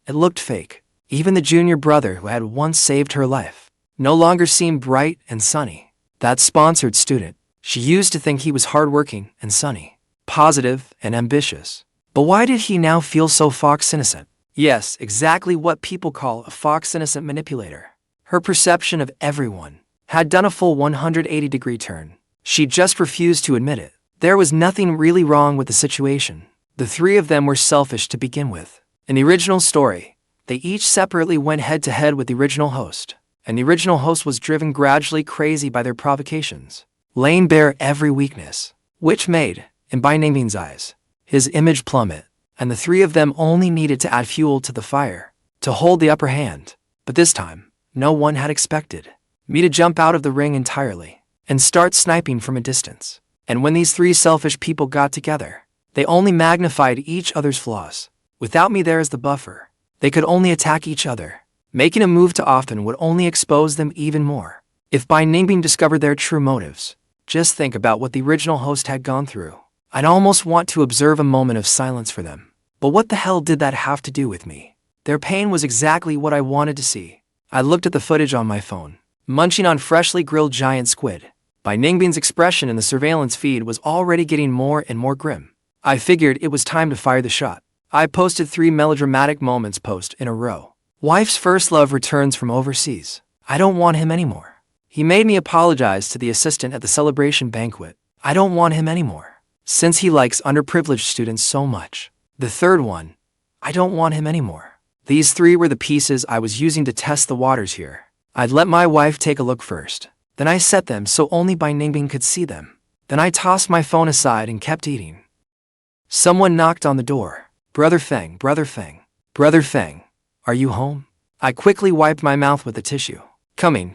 it looked fake. Even the junior brother who had once saved her life no longer seemed bright and sunny. That sponsored student, she used to think he was hardworking and sunny, positive and ambitious. But why did he now feel so fox-innocent? Yes, exactly what people call a fox-innocent manipulator. Her perception of everyone had done a full 180-degree turn. She just refused to admit it. There was nothing really wrong with the situation. The 3 of them were selfish to begin with. In the original story, they each separately went head-to-head with the original host, and the original host was driven gradually crazy by their provocations, laying bare every weakness, which made, in Bai Ningbing's eyes, his image plummet, and the 3 of them only needed to add fuel to the fire to hold the upper hand. But this time, no one had expected me to jump out of the ring entirely and start sniping from a distance. And when these 3 selfish people got together, they only magnified each other's flaws. Without me there as the buffer, they could only attack each other. Making a move too often would only expose them even more. If Bai Ningbing discovered their true motives, just think about what the original host had gone through. I'd almost want to observe a moment of silence for them. But what the hell did that have to do with me? Their pain was exactly what I wanted to see. I looked at the footage on my phone, munching on freshly grilled giant squid. Bai Ningbing's expression in the surveillance feed was already getting more and more grim. I figured it was time to fire the shot. I posted 3 melodramatic moments post in a row. Wife's first love returns from overseas. I don't want him anymore. He made me apologize to the assistant at the celebration banquet. I don't want him anymore, since he likes underprivileged students so much. The third one, I don't want him anymore. These 3 were the pieces I was using to test the waters here. I'd let my wife take a look first. Then I set them so only Bai Ningbing could see them. Then I tossed my phone aside and kept eating. Someone knocked on the door. Brother Fang, Brother Fang. Brother Fang, are you home? I quickly wiped my mouth with a tissue. Coming.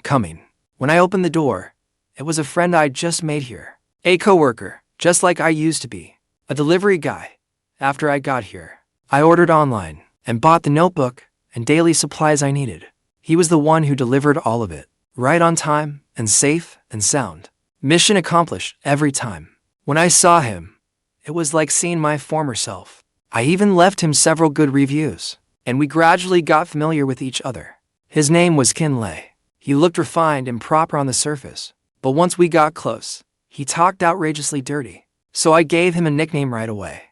When I opened the door, it was a friend I'd just made here. A coworker, just like I used to be. A delivery guy. After I got here, I ordered online and bought the notebook and daily supplies I needed. He was the one who delivered all of it, right on time and safe and sound. Mission accomplished every time. When I saw him, it was like seeing my former self. I even left him several good reviews, and we gradually got familiar with each other. His name was Qin Lei. He looked refined and proper on the surface, but once we got close, he talked outrageously dirty, so I gave him a nickname right away.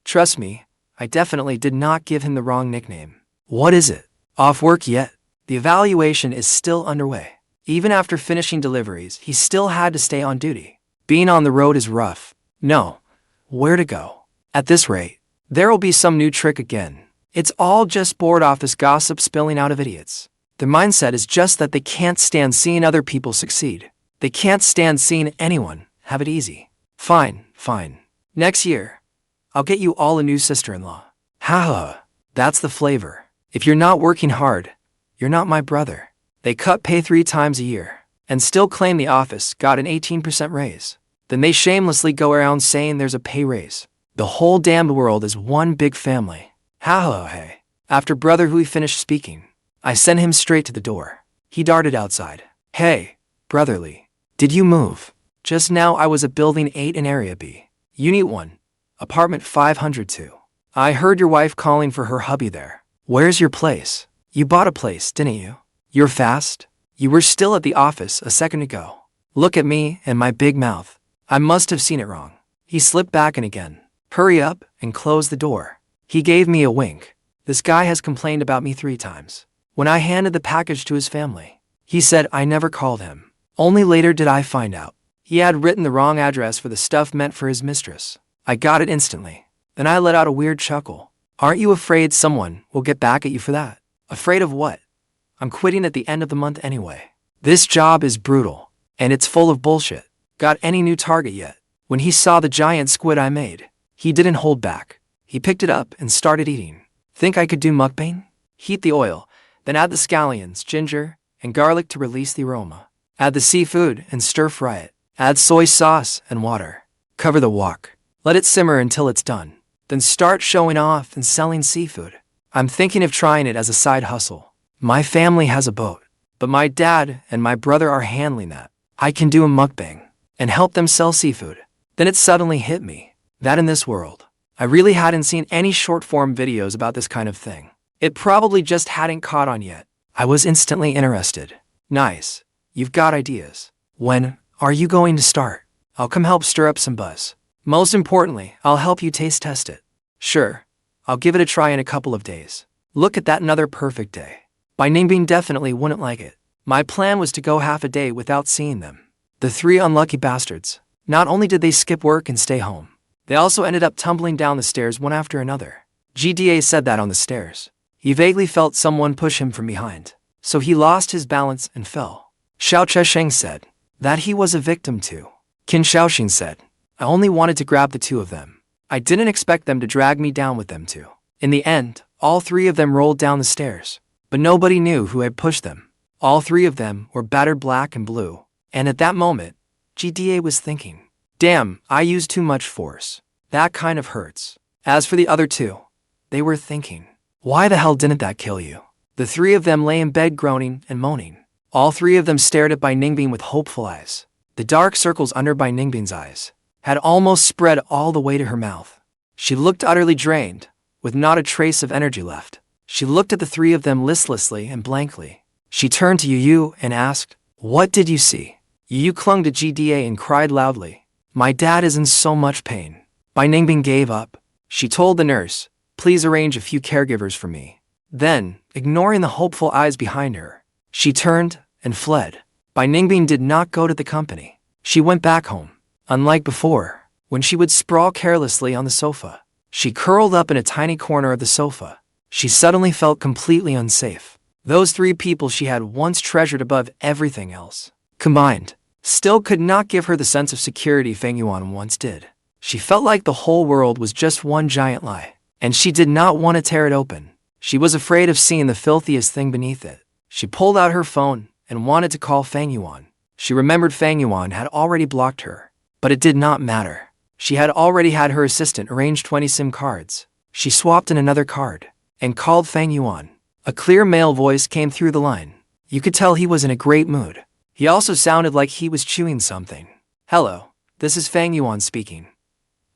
Trust me, I definitely did not give him the wrong nickname. What is it? Off work yet? The evaluation is still underway. Even after finishing deliveries, he still had to stay on duty. Being on the road is rough. No. Where to go? At this rate, there'll be some new trick again. It's all just bored office gossip spilling out of idiots. Their mindset is just that they can't stand seeing other people succeed. They can't stand seeing anyone have it easy. Fine. Next year, I'll get you all a new sister-in-law. Ha, that's the flavor. If you're not working hard, you're not my brother. They cut pay 3 times a year and still claim the office got an 18% raise. Then they shamelessly go around saying there's a pay raise. The whole damned world is one big family. Hey. After Brother Hui finished speaking, I sent him straight to the door. He darted outside. Hey, brotherly, did you move? Just now I was at Building 8 in Area B. Unit 1, Apartment 502. I heard your wife calling for her hubby there. Where's your place? You bought a place, didn't you? You're fast. You were still at the office a second ago. Look at me and my big mouth. I must have seen it wrong. He slipped back in again. Hurry up and close the door. He gave me a wink. This guy has complained about me 3 times. When I handed the package to his family, he said I never called him. Only later did I find out. He had written the wrong address for the stuff meant for his mistress. I got it instantly. Then I let out a weird chuckle. Aren't you afraid someone will get back at you for that? Afraid of what? I'm quitting at the end of the month anyway. This job is brutal, and it's full of bullshit. Got any new target yet? When he saw the giant squid I made, he didn't hold back. He picked it up and started eating. Think I could do mukbang? Heat the oil, then add the scallions, ginger, and garlic to release the aroma. Add the seafood and stir-fry it. Add soy sauce and water. Cover the wok. Let it simmer until it's done. Then start showing off and selling seafood. I'm thinking of trying it as a side hustle. My family has a boat, but my dad and my brother are handling that. I can do a mukbang and help them sell seafood. Then it suddenly hit me that in this world, I really hadn't seen any short-form videos about this kind of thing. It probably just hadn't caught on yet. I was instantly interested. Nice. You've got ideas. When are you going to start? I'll come help stir up some buzz. Most importantly, I'll help you taste test it. Sure. I'll give it a try in a couple of days. Look at that, another perfect day. Bai Ningbing definitely wouldn't like it. My plan was to go half a day without seeing them. The 3 unlucky bastards. Not only did they skip work and stay home, they also ended up tumbling down the stairs one after another. GDA said that on the stairs. He vaguely felt someone push him from behind, so he lost his balance and fell. Xiao Chusheng said that he was a victim too. Qin Shousheng said, I only wanted to grab the 2 of them. I didn't expect them to drag me down with them too. In the end, all 3 of them rolled down the stairs, but nobody knew who had pushed them. All 3 of them were battered black and blue, and at that moment, GDA was thinking, damn, I used too much force. That kind of hurts. As for the other 2, they were thinking, why the hell didn't that kill you? The 3 of them lay in bed groaning and moaning. All 3 of them stared at Bai Ningbing with hopeful eyes. The dark circles under Bai Ningbing's eyes had almost spread all the way to her mouth. She looked utterly drained, with not a trace of energy left. She looked at the three of them listlessly and blankly. She turned to Yu Yu and asked, "What did you see?" Yu Yu clung to GDA and cried loudly. "My dad is in so much pain." Bai Ningbing gave up. She told the nurse, "Please arrange a few caregivers for me." Then, ignoring the hopeful eyes behind her, she turned and fled. Bai Ningbing did not go to the company. She went back home. Unlike before, when she would sprawl carelessly on the sofa, she curled up in a tiny corner of the sofa. She suddenly felt completely unsafe. Those three people she had once treasured above everything else combined still could not give her the sense of security Fang Yuan once did. She felt like the whole world was just one giant lie, and she did not want to tear it open. She was afraid of seeing the filthiest thing beneath it. She pulled out her phone and wanted to call Fang Yuan. She remembered Fang Yuan had already blocked her, but it did not matter. She had already had her assistant arrange 20 SIM cards. She swapped in another card and called Fang Yuan. A clear male voice came through the line. You could tell he was in a great mood. He also sounded like he was chewing something. "Hello, this is Fang Yuan speaking.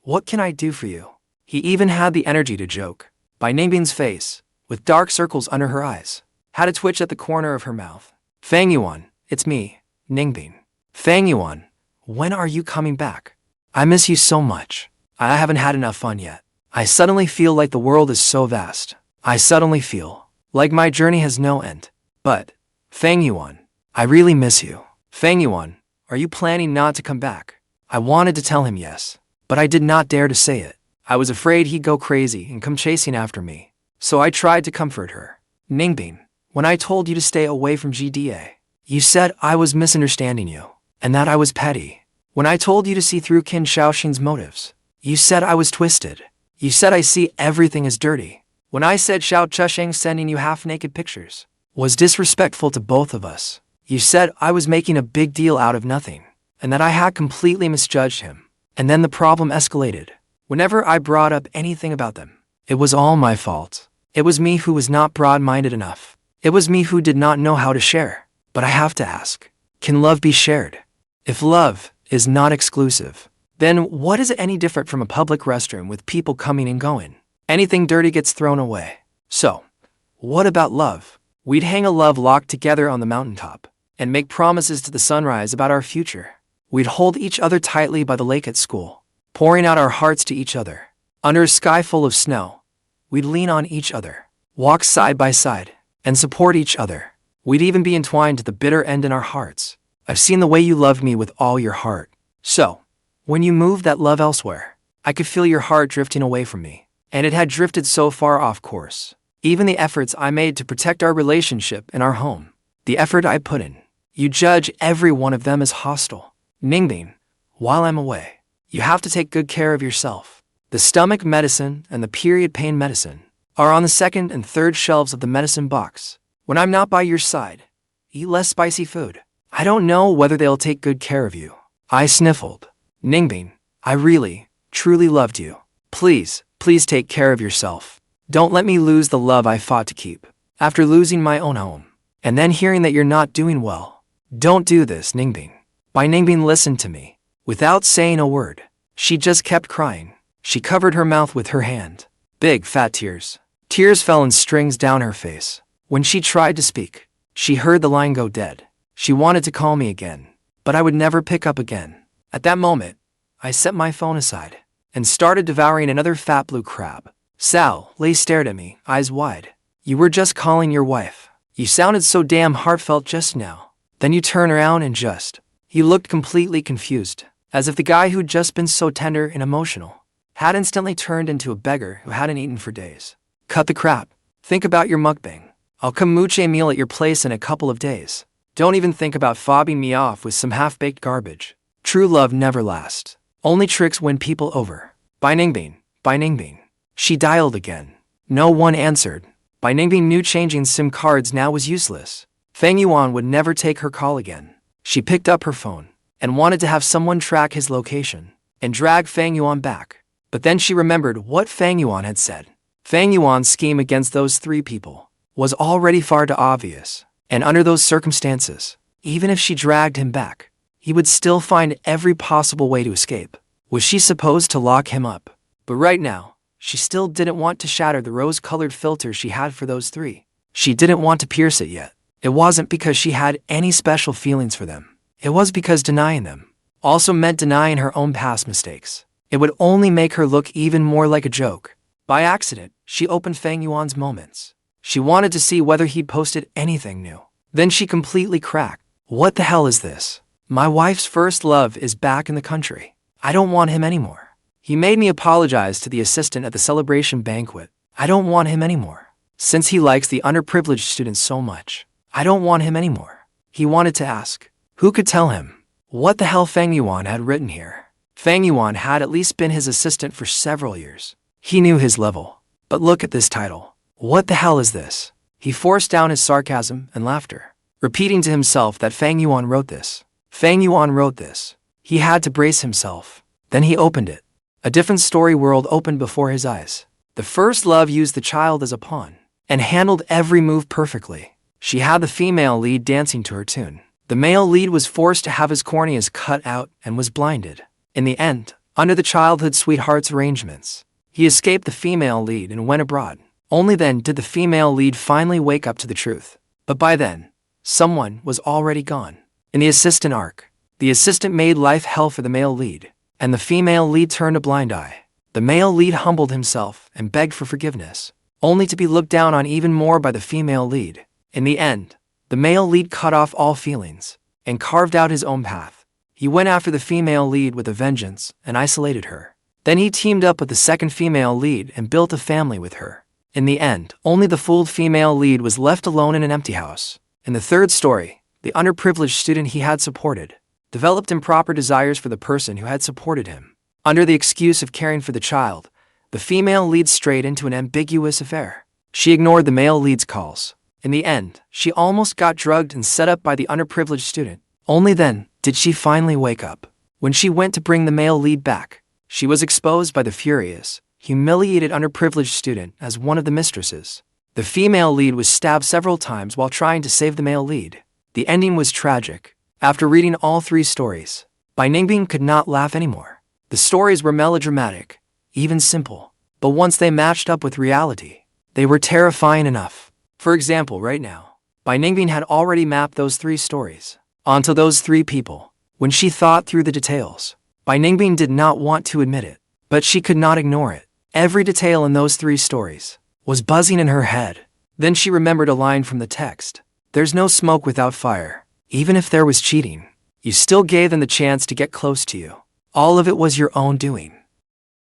What can I do for you?" He even had the energy to joke. Bai Ningbing's face, with dark circles under her eyes, had a twitch at the corner of her mouth. "Fang Yuan, it's me, Ningbing." "Fang Yuan, when are you coming back? I miss you so much. I haven't had enough fun yet. I suddenly feel like the world is so vast. I suddenly feel like my journey has no end. But, Fang Yuan, I really miss you." "Fang Yuan, are you planning not to come back?" I wanted to tell him yes, but I did not dare to say it. I was afraid he'd go crazy and come chasing after me. So I tried to comfort her. "Ningbing, when I told you to stay away from GDA, you said I was misunderstanding you, and that I was petty. When I told you to see through Qin Shousheng's motives, you said I was twisted. You said I see everything as dirty. When I said Xiao Chusheng sending you half-naked pictures was disrespectful to both of us, you said I was making a big deal out of nothing, and that I had completely misjudged him. And then the problem escalated. Whenever I brought up anything about them, it was all my fault. It was me who was not broad-minded enough. It was me who did not know how to share. But I have to ask, can love be shared? If love is not exclusive, then what is it any different from a public restroom with people coming and going? Anything dirty gets thrown away. So, what about love? We'd hang a love lock together on the mountaintop and make promises to the sunrise about our future. We'd hold each other tightly by the lake at school, pouring out our hearts to each other. Under a sky full of snow, we'd lean on each other, walk side by side, and support each other. We'd even be entwined to the bitter end in our hearts. I've seen the way you loved me with all your heart. So, when you moved that love elsewhere, I could feel your heart drifting away from me. And it had drifted so far off course. Even the efforts I made to protect our relationship and our home, the effort I put in, you judge every one of them as hostile. Ningbing, while I'm away, you have to take good care of yourself. The stomach medicine and the period pain medicine are on the second and third shelves of the medicine box. When I'm not by your side, eat less spicy food. I don't know whether they'll take good care of you. I sniffled. Ningbing, I really, truly loved you. Please take care of yourself. Don't let me lose the love I fought to keep. After losing my own home, and then hearing that you're not doing well. Don't do this, Ningbing. Bai Ningbing listened to me. Without saying a word, she just kept crying. She covered her mouth with her hand. Big, fat tears. Tears fell in strings down her face. When she tried to speak, she heard the line go dead. She wanted to call me again, but I would never pick up again. At that moment, I set my phone aside and started devouring another fat blue crab. Sal Lei stared at me, eyes wide. You were just calling your wife. You sounded so damn heartfelt just now. Then you turn around and just... He looked completely confused, as if the guy who'd just been so tender and emotional had instantly turned into a beggar who hadn't eaten for days. Cut the crap. Think about your mukbang. I'll come mooch a meal at your place in a couple of days. Don't even think about fobbing me off with some half-baked garbage. True love never lasts. Only tricks win people over. Bai Ningbing, Bai Ningbing. She dialed again. No one answered. Bai Ningbing knew changing SIM cards now was useless. Fang Yuan would never take her call again. She picked up her phone and wanted to have someone track his location and drag Fang Yuan back. But then she remembered what Fang Yuan had said. Fang Yuan's scheme against those three people was already far too obvious. And under those circumstances, even if she dragged him back, he would still find every possible way to escape. Was she supposed to lock him up? But right now, she still didn't want to shatter the rose-colored filter she had for those three. She didn't want to pierce it yet. It wasn't because she had any special feelings for them. It was because denying them also meant denying her own past mistakes. It would only make her look even more like a joke. By accident, she opened Fang Yuan's moments. She wanted to see whether he'd posted anything new. Then she completely cracked. What the hell is this? My wife's first love is back in the country. I don't want him anymore. He made me apologize to the assistant at the celebration banquet. I don't want him anymore. Since he likes the underprivileged students so much, I don't want him anymore. He wanted to ask, who could tell him what the hell Fang Yuan had written here? Fang Yuan had at least been his assistant for several years. He knew his level. But look at this title. What the hell is this? He forced down his sarcasm and laughter, repeating to himself that Fang Yuan wrote this. Fang Yuan wrote this. He had to brace himself. Then he opened it. A different story world opened before his eyes. The first love used the child as a pawn and handled every move perfectly. She had the female lead dancing to her tune. The male lead was forced to have his corneas cut out and was blinded. In the end, under the childhood sweetheart's arrangements, he escaped the female lead and went abroad. Only then did the female lead finally wake up to the truth. But by then, someone was already gone. In the assistant arc, the assistant made life hell for the male lead, and the female lead turned a blind eye. The male lead humbled himself and begged for forgiveness, only to be looked down on even more by the female lead. In the end, the male lead cut off all feelings and carved out his own path. He went after the female lead with a vengeance and isolated her. Then he teamed up with the second female lead and built a family with her. In the end, only the fooled female lead was left alone in an empty house. In the third story, the underprivileged student he had supported developed improper desires for the person who had supported him. Under the excuse of caring for the child, the female lead strayed into an ambiguous affair. She ignored the male lead's calls. In the end, she almost got drugged and set up by the underprivileged student. Only then did she finally wake up. When she went to bring the male lead back, she was exposed by the furious, humiliated underprivileged student as one of the mistresses. The female lead was stabbed several times while trying to save the male lead. The ending was tragic. After reading all three stories, Bai Ningbing could not laugh anymore. The stories were melodramatic, even simple, but once they matched up with reality, they were terrifying enough. For example, right now, Bai Ningbing had already mapped those three stories onto those three people. When she thought through the details, Bai Ningbing did not want to admit it, but she could not ignore it. Every detail in those three stories was buzzing in her head. Then she remembered a line from the text. There's no smoke without fire. Even if there was cheating, you still gave them the chance to get close to you. All of it was your own doing.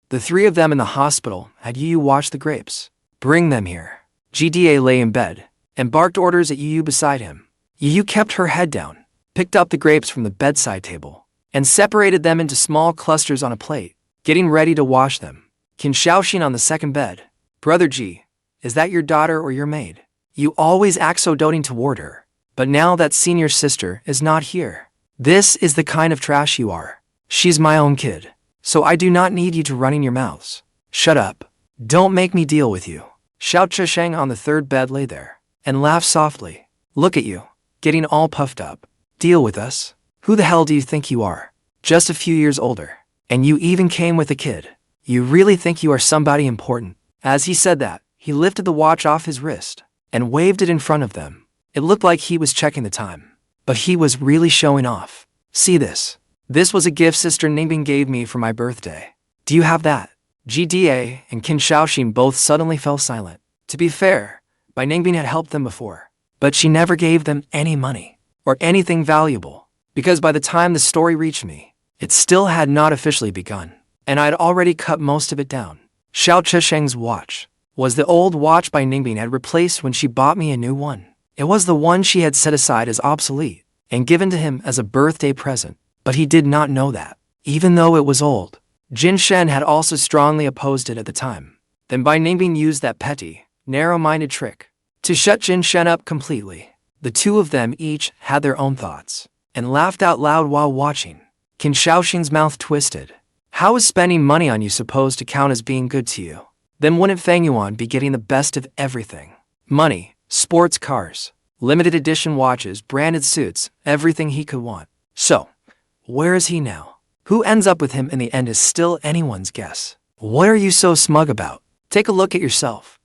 The three of them in the hospital had Yu wash the grapes. Bring them here. GDA lay in bed and barked orders at Yu beside him. Yu kept her head down, picked up the grapes from the bedside table, and separated them into small clusters on a plate, getting ready to wash them. Qin Shousheng on the second bed. Brother G, is that your daughter or your maid? You always act so doting toward her. But now that senior sister is not here. This is the kind of trash you are. She's my own kid, so I do not need you to running your mouths. Shut up. Don't make me deal with you. Xiao Chusheng on the third bed lay there and laughed softly. Look at you, getting all puffed up. Deal with us? Who the hell do you think you are? Just a few years older. And you even came with a kid. You really think you are somebody important? As he said that, he lifted the watch off his wrist and waved it in front of them. It looked like he was checking the time, but he was really showing off. See this? This was a gift Sister Ningbing gave me for my birthday. Do you have that? GDA and Qin Shousheng both suddenly fell silent. To be fair, Bai Ningbing had helped them before, but she never gave them any money or anything valuable, because by the time the story reached me, it still had not officially begun, and I had already cut most of it down. Xiao Chusheng's watch was the old watch Bai Ningbing had replaced when she bought me a new one. It was the one she had set aside as obsolete and given to him as a birthday present, but he did not know that. Even though it was old, Qin Shen had also strongly opposed it at the time. Then Bai Ningbing used that petty, narrow-minded trick to shut Qin Shen up completely. The two of them each had their own thoughts and laughed out loud while watching. Qin Shousheng's mouth twisted. How is spending money on you supposed to count as being good to you? Then wouldn't Fang Yuan be getting the best of everything? Money, sports cars, limited edition watches, branded suits, everything he could want. So, where is he now? Who ends up with him in the end is still anyone's guess. What are you so smug about? Take a look at yourself.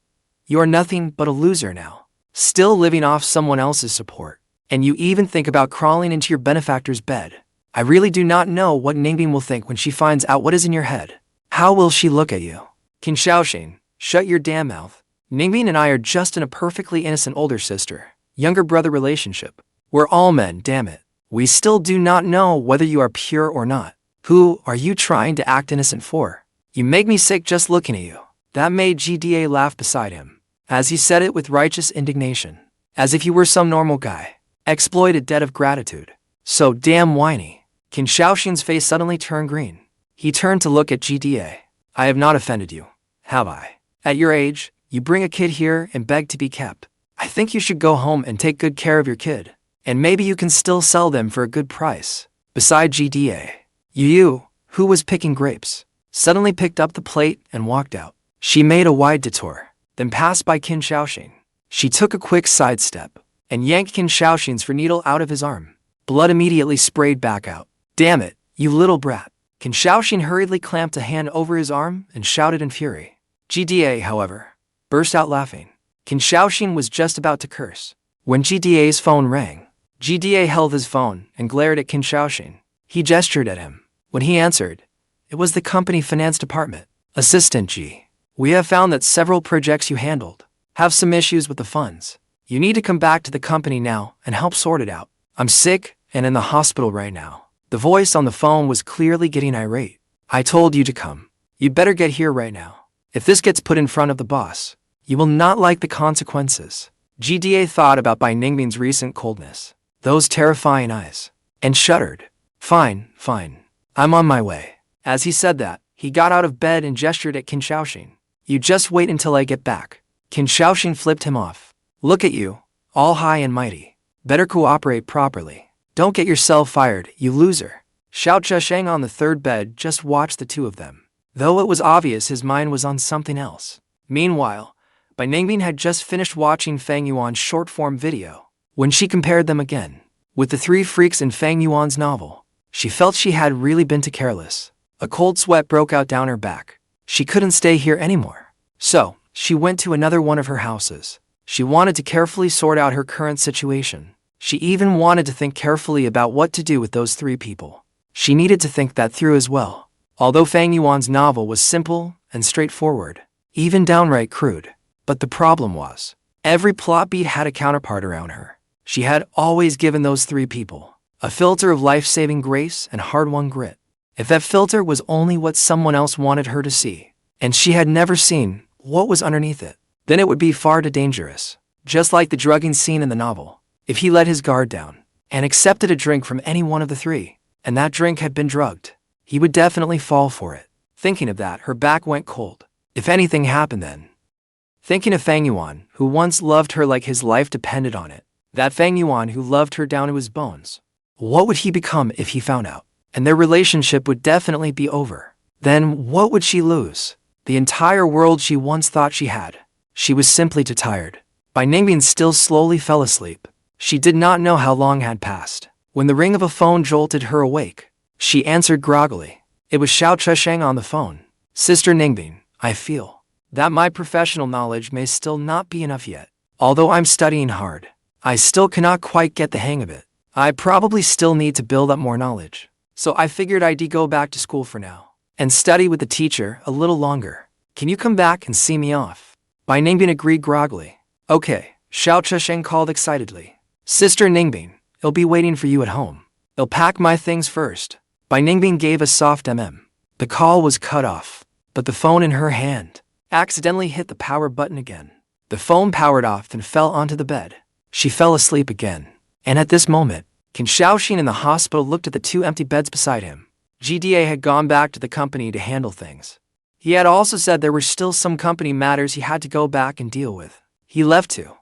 You are nothing but a loser now, still living off someone else's support. And you even think about crawling into your benefactor's bed. I really do not know what Ningbing will think when she finds out what is in your head. How will she look at you? Qin Shousheng, shut your damn mouth. Ningbing and I are just in a perfectly innocent older sister, younger brother relationship. We're all men, damn it. We still do not know whether you are pure or not. Who are you trying to act innocent for? You make me sick just looking at you. That made GDA laugh beside him, as he said it with righteous indignation, as if you were some normal guy. Exploited debt of gratitude. So damn whiny. Qin Shousheng's face suddenly turned green. He turned to look at GDA. I have not offended you, have I? At your age, you bring a kid here and beg to be kept. I think you should go home and take good care of your kid. And maybe you can still sell them for a good price. Beside GDA, you, who was picking grapes, suddenly picked up the plate and walked out. She made a wide detour, then passed by Qin Shousheng. She took a quick sidestep and yanked Qin Shousheng's needle out of his arm. Blood immediately sprayed back out. Damn it, you little brat. Qin Shousheng hurriedly clamped a hand over his arm and shouted in fury. GDA, however, burst out laughing. Qin Shousheng was just about to curse when GDA's phone rang. GDA held his phone and glared at Qin Shousheng. He gestured at him. When he answered, it was the company finance department. Assistant G. We have found that several projects you handled have some issues with the funds. You need to come back to the company now and help sort it out. I'm sick and in the hospital right now. The voice on the phone was clearly getting irate. I told you to come. You'd better get here right now. If this gets put in front of the boss, you will not like the consequences. GDA thought about Bai Ningbing's recent coldness, those terrifying eyes, and shuddered. Fine, fine. I'm on my way. As he said that, he got out of bed and gestured at Qin Shousheng. You just wait until I get back. Qin Shousheng flipped him off. Look at you, all high and mighty. Better cooperate properly. Don't get yourself fired, you loser. Xiao Chusheng on the third bed just watched the two of them, though it was obvious his mind was on something else. Meanwhile, Bai Ningbing had just finished watching Fang Yuan's short-form video. When she compared them again with the three freaks in Fang Yuan's novel, she felt she had really been too careless. A cold sweat broke out down her back. She couldn't stay here anymore. So, she went to another one of her houses. She wanted to carefully sort out her current situation. She even wanted to think carefully about what to do with those three people. She needed to think that through as well. Although Fang Yuan's novel was simple and straightforward, even downright crude, but the problem was, every plot beat had a counterpart around her. She had always given those three people a filter of life-saving grace and hard-won grit. If that filter was only what someone else wanted her to see, and she had never seen what was underneath it, then it would be far too dangerous. Just like the drugging scene in the novel. If he let his guard down and accepted a drink from any one of the three, and that drink had been drugged, he would definitely fall for it. Thinking of that, her back went cold. If anything happened then. Thinking of Fang Yuan, who once loved her like his life depended on it. That Fang Yuan who loved her down to his bones. What would he become if he found out? And their relationship would definitely be over. Then what would she lose? The entire world she once thought she had. She was simply too tired. Bai Ningbing still slowly fell asleep. She did not know how long had passed. When the ring of a phone jolted her awake, she answered groggily. It was Xiao Chusheng on the phone. Sister Ningbing, I feel that my professional knowledge may still not be enough yet. Although I'm studying hard, I still cannot quite get the hang of it. I probably still need to build up more knowledge. So I figured I'd go back to school for now and study with the teacher a little longer. Can you come back and see me off? Bai Ningbing agreed groggily. Okay, Xiao Chusheng called excitedly. Sister Ningbing, I'll be waiting for you at home. I'll pack my things first. Bai Ningbing gave a soft The call was cut off, but the phone in her hand accidentally hit the power button again. The phone powered off and fell onto the bed. She fell asleep again. And at this moment, Qin Shousheng in the hospital looked at the two empty beds beside him. GDA had gone back to the company to handle things. He had also said there were still some company matters he had to go back and deal with. He left too.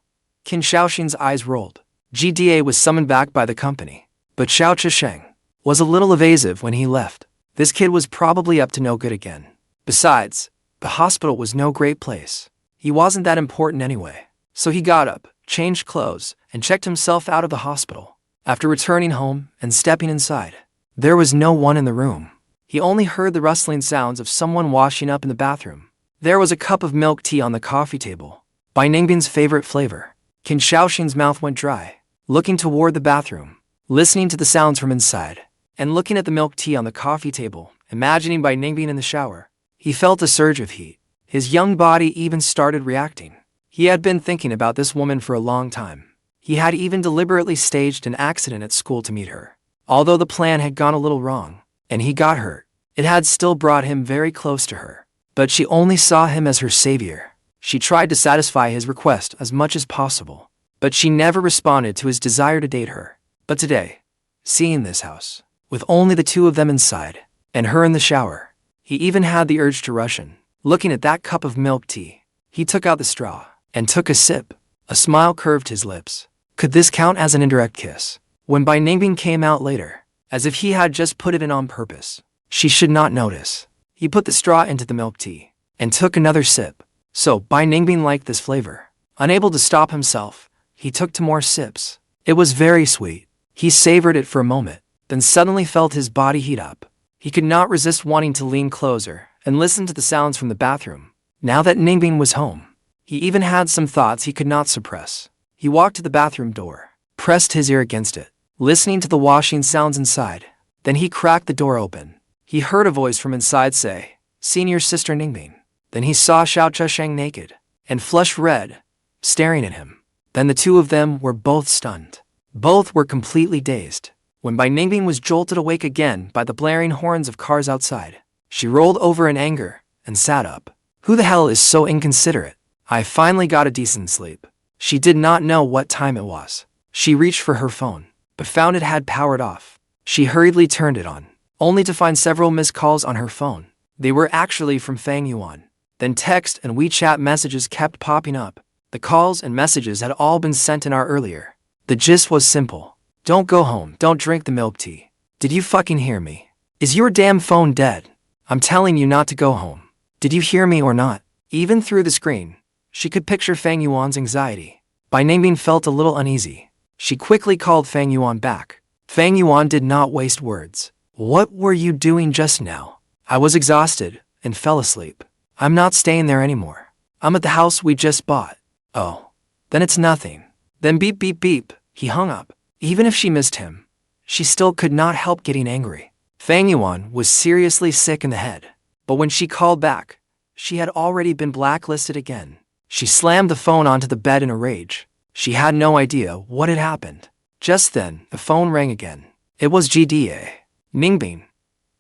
Qin Shousheng's eyes rolled. GDA was summoned back by the company, but Xiao Chusheng was a little evasive when he left. This kid was probably up to no good again. Besides, the hospital was no great place. He wasn't that important anyway. So he got up, changed clothes, and checked himself out of the hospital. After returning home and stepping inside, there was no one in the room. He only heard the rustling sounds of someone washing up in the bathroom. There was a cup of milk tea on the coffee table. Bai Ningbing's favorite flavor. Qin Shousheng's mouth went dry, looking toward the bathroom, listening to the sounds from inside, and looking at the milk tea on the coffee table, imagining Bai Ningbing in the shower. He felt a surge of heat. His young body even started reacting. He had been thinking about this woman for a long time. He had even deliberately staged an accident at school to meet her. Although the plan had gone a little wrong, and he got hurt, it had still brought him very close to her. But she only saw him as her savior. She tried to satisfy his request as much as possible, but she never responded to his desire to date her. But today, seeing this house, with only the two of them inside, and her in the shower, he even had the urge to rush in. Looking at that cup of milk tea, he took out the straw and took a sip. A smile curved his lips. Could this count as an indirect kiss? When Bai Ningbing came out later, as if he had just put it in on purpose, she should not notice. He put the straw into the milk tea and took another sip. So Bai Ningbing liked this flavor. Unable to stop himself, he took 2 more sips. It was very sweet. He savored it for a moment, then suddenly felt his body heat up. He could not resist wanting to lean closer and listen to the sounds from the bathroom. Now that Ningbing was home, he even had some thoughts he could not suppress. He walked to the bathroom door, pressed his ear against it, listening to the washing sounds inside. Then he cracked the door open. He heard a voice from inside say, "Senior Sister Ningbing." Then he saw Xiao Chusheng naked and flushed red, staring at him. Then the two of them were both stunned. Both were completely dazed. When Bai Ningbing was jolted awake again by the blaring horns of cars outside, she rolled over in anger and sat up. Who the hell is so inconsiderate? I finally got a decent sleep. She did not know what time it was. She reached for her phone, but found it had powered off. She hurriedly turned it on, only to find several missed calls on her phone. They were actually from Fang Yuan. Then text and WeChat messages kept popping up. The calls and messages had all been sent an hour earlier. The gist was simple. Don't go home, don't drink the milk tea. Did you fucking hear me? Is your damn phone dead? I'm telling you not to go home. Did you hear me or not? Even through the screen, she could picture Fang Yuan's anxiety. Bai Ningbing felt a little uneasy. She quickly called Fang Yuan back. Fang Yuan did not waste words. What were you doing just now? I was exhausted and fell asleep. I'm not staying there anymore. I'm at the house we just bought. Oh, then it's nothing. Then beep beep beep, he hung up. Even if she missed him, she still could not help getting angry. Fang Yuan was seriously sick in the head. But when she called back, she had already been blacklisted again. She slammed the phone onto the bed in a rage. She had no idea what had happened. Just then, the phone rang again. It was GDA. Ningbing,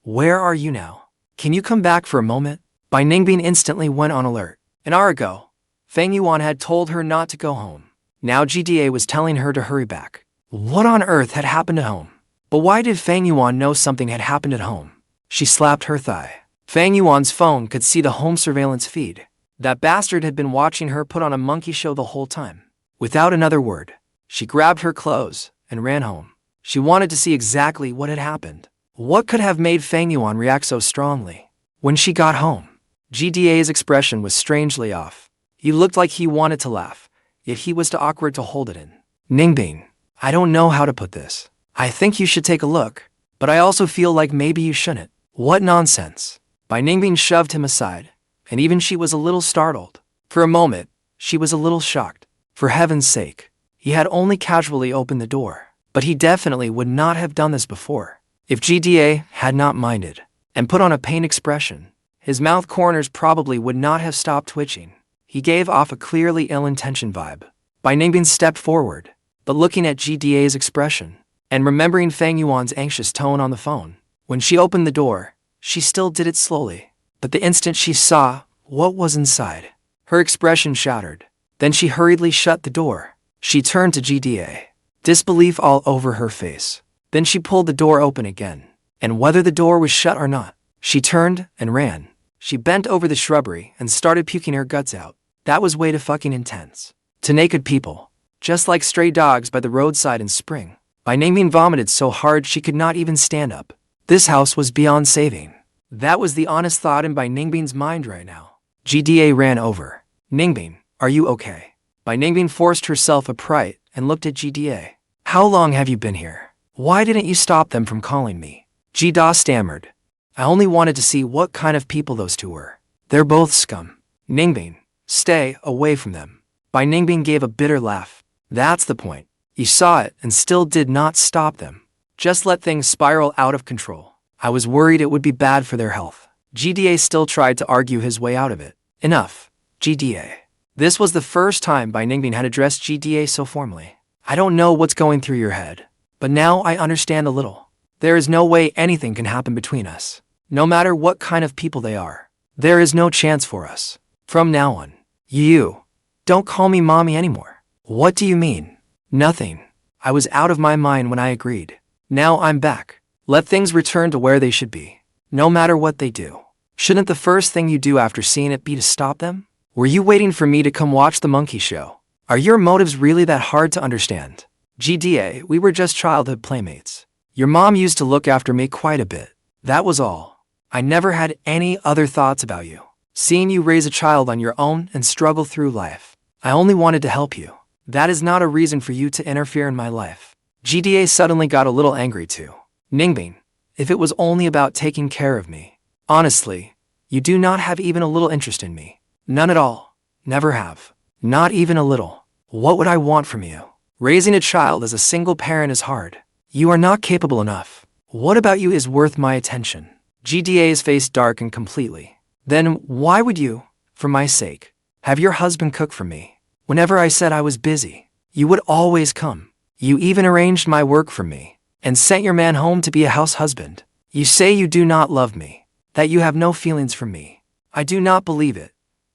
where are you now? Can you come back for a moment? Bai Ningbing instantly went on alert. An hour ago, Fang Yuan had told her not to go home. Now GDA was telling her to hurry back. What on earth had happened at home? But why did Fang Yuan know something had happened at home? She slapped her thigh. Fang Yuan's phone could see the home surveillance feed. That bastard had been watching her put on a monkey show the whole time. Without another word, she grabbed her clothes and ran home. She wanted to see exactly what had happened. What could have made Fang Yuan react so strongly? When she got home, GDA's expression was strangely off. He looked like he wanted to laugh, yet he was too awkward to hold it in. Ningbing, I don't know how to put this. I think you should take a look, but I also feel like maybe you shouldn't. What nonsense. Bai Ningbing shoved him aside, and even she was a little startled. For a moment, she was a little shocked. For heaven's sake, he had only casually opened the door, but he definitely would not have done this before. If GDA had not minded and put on a pained expression, his mouth corners probably would not have stopped twitching. He gave off a clearly ill-intentioned vibe. Bai Ningbing stepped forward, but looking at GDA's expression, and remembering Fang Yuan's anxious tone on the phone, when she opened the door, she still did it slowly. But the instant she saw what was inside, her expression shattered. Then she hurriedly shut the door. She turned to GDA, disbelief all over her face. Then she pulled the door open again, and whether the door was shut or not, she turned and ran. She bent over the shrubbery and started puking her guts out. That was way too fucking intense. To naked people, just like stray dogs by the roadside in spring. Bai Ningbing vomited so hard she could not even stand up. This house was beyond saving. That was the honest thought in Bai Ningbing's mind right now. GDA ran over. Ningbing, are you okay? Bai Ningbing forced herself upright and looked at GDA. How long have you been here? Why didn't you stop them from calling me? GDA stammered. I only wanted to see what kind of people those two were. They're both scum. Ningbing, stay away from them. Bai Ningbing gave a bitter laugh. That's the point. You saw it and still did not stop them. Just let things spiral out of control. I was worried it would be bad for their health. GDA still tried to argue his way out of it. Enough, GDA. This was the first time Bai Ningbing had addressed GDA so formally. I don't know what's going through your head, but now I understand a little. There is no way anything can happen between us. No matter what kind of people they are, there is no chance for us. From now on, you don't call me mommy anymore. What do you mean? Nothing. I was out of my mind when I agreed. Now I'm back. Let things return to where they should be. No matter what they do. Shouldn't the first thing you do after seeing it be to stop them? Were you waiting for me to come watch the monkey show? Are your motives really that hard to understand? GDA, we were just childhood playmates. Your mom used to look after me quite a bit. That was all. I never had any other thoughts about you. Seeing you raise a child on your own and struggle through life. I only wanted to help you. That is not a reason for you to interfere in my life. GDA suddenly got a little angry too. Ningbing, if it was only about taking care of me. Honestly, you do not have even a little interest in me. None at all. Never have. Not even a little. What would I want from you? Raising a child as a single parent is hard. You are not capable enough. What about you is worth my attention? GDA's face darkened completely. Then why would you, for my sake, have your husband cook for me? Whenever I said I was busy, you would always come. You even arranged my work for me and sent your man home to be a house husband. You say you do not love me, that you have no feelings for me. I do not believe it.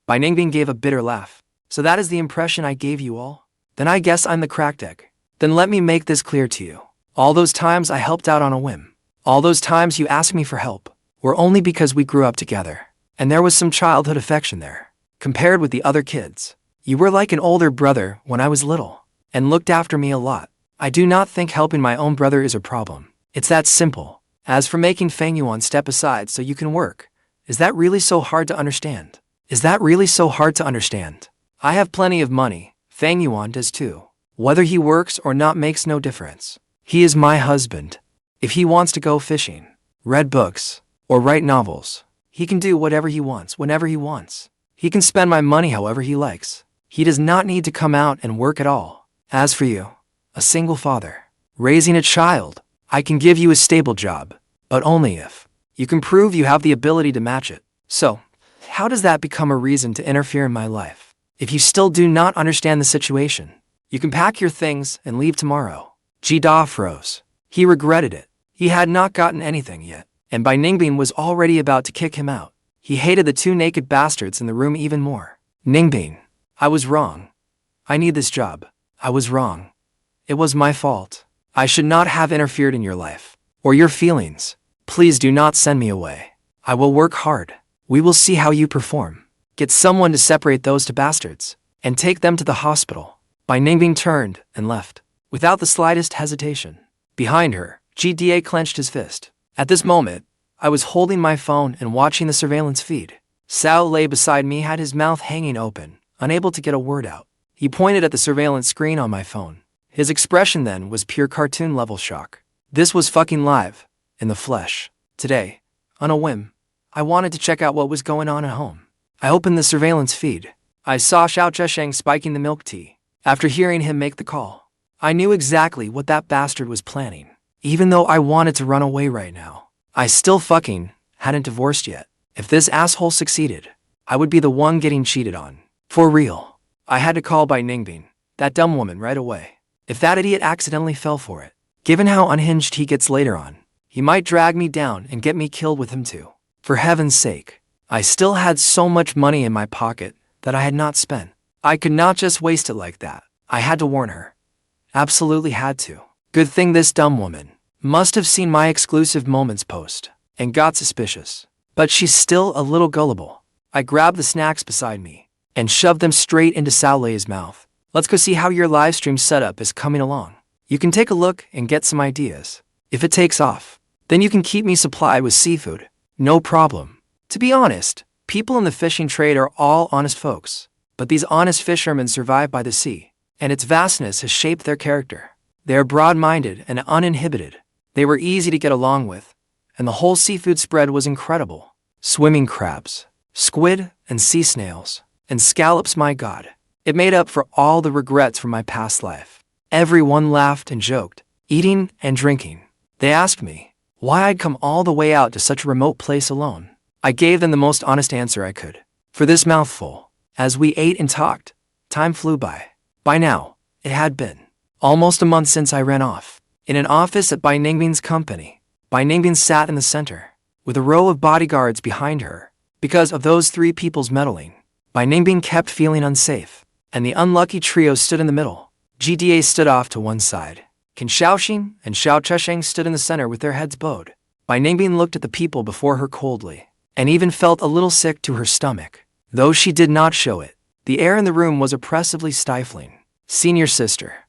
Bai Ningbing gave a bitter laugh. So that is the impression I gave you all? Then I guess I'm the cracked egg. Then let me make this clear to you. All those times I helped out on a whim, all those times you asked me for help, were only because we grew up together, and there was some childhood affection there. Compared with the other kids, you were like an older brother when I was little, and looked after me a lot. I do not think helping my own brother is a problem. It's that simple. As for making Fang Yuan step aside so you can work, is that really so hard to understand? Is that really so hard to understand? I have plenty of money. Fang Yuan does too. Whether he works or not makes no difference. He is my husband. If he wants to go fishing, read books, or write novels, he can do whatever he wants whenever he wants. He can spend my money however he likes. He does not need to come out and work at all. As for you, a single father, raising a child, I can give you a stable job, but only if you can prove you have the ability to match it. So, how does that become a reason to interfere in my life? If you still do not understand the situation, you can pack your things and leave tomorrow. Jida froze. He regretted it. He had not gotten anything yet, and Bai Ningbing was already about to kick him out. He hated the two naked bastards in the room even more. Ningbing, I was wrong. I need this job. I was wrong. It was my fault. I should not have interfered in your life, or your feelings. Please do not send me away. I will work hard. We will see how you perform. Get someone to separate those two bastards, and take them to the hospital. Bai Ningbing turned and left, without the slightest hesitation. Behind her, GDA clenched his fist. At this moment, I was holding my phone and watching the surveillance feed. Xiao lay beside me, had his mouth hanging open, unable to get a word out. He pointed at the surveillance screen on my phone. His expression then was pure cartoon-level shock. This was fucking live, in the flesh. Today, on a whim, I wanted to check out what was going on at home. I opened the surveillance feed. I saw Xiao Chusheng spiking the milk tea. After hearing him make the call, I knew exactly what that bastard was planning. Even though I wanted to run away right now, I still fucking hadn't divorced yet. If this asshole succeeded, I would be the one getting cheated on. For real. I had to call Bai Ningbing, that dumb woman, right away. If that idiot accidentally fell for it, given how unhinged he gets later on, he might drag me down and get me killed with him too. For heaven's sake, I still had so much money in my pocket that I had not spent. I could not just waste it like that. I had to warn her. Absolutely had to. Good thing this dumb woman must have seen my exclusive moments post and got suspicious. But she's still a little gullible. I grabbed the snacks beside me and shoved them straight into Xiao Yue's mouth. Let's go see how your livestream setup is coming along. You can take a look and get some ideas. If it takes off, then you can keep me supplied with seafood. No problem. To be honest, people in the fishing trade are all honest folks. But these honest fishermen survive by the sea, and its vastness has shaped their character. They are broad-minded and uninhibited. They were easy to get along with, and the whole seafood spread was incredible. Swimming crabs, squid, and sea snails. And scallops, my God. It made up for all the regrets from my past life. Everyone laughed and joked, eating and drinking. They asked me why I'd come all the way out to such a remote place alone. I gave them the most honest answer I could. For this mouthful, as we ate and talked, time flew by. By now, it had been almost a month since I ran off. In an office at Bai Ningbing's company, Bai Ningbing sat in the center, with a row of bodyguards behind her. Because of those three people's meddling, Bai Ningbing kept feeling unsafe, and the unlucky trio stood in the middle. GDA stood off to one side. Qin Shousheng and Xiao Chusheng stood in the center with their heads bowed. Bai Ningbing looked at the people before her coldly, and even felt a little sick to her stomach. Though she did not show it, the air in the room was oppressively stifling. Senior sister.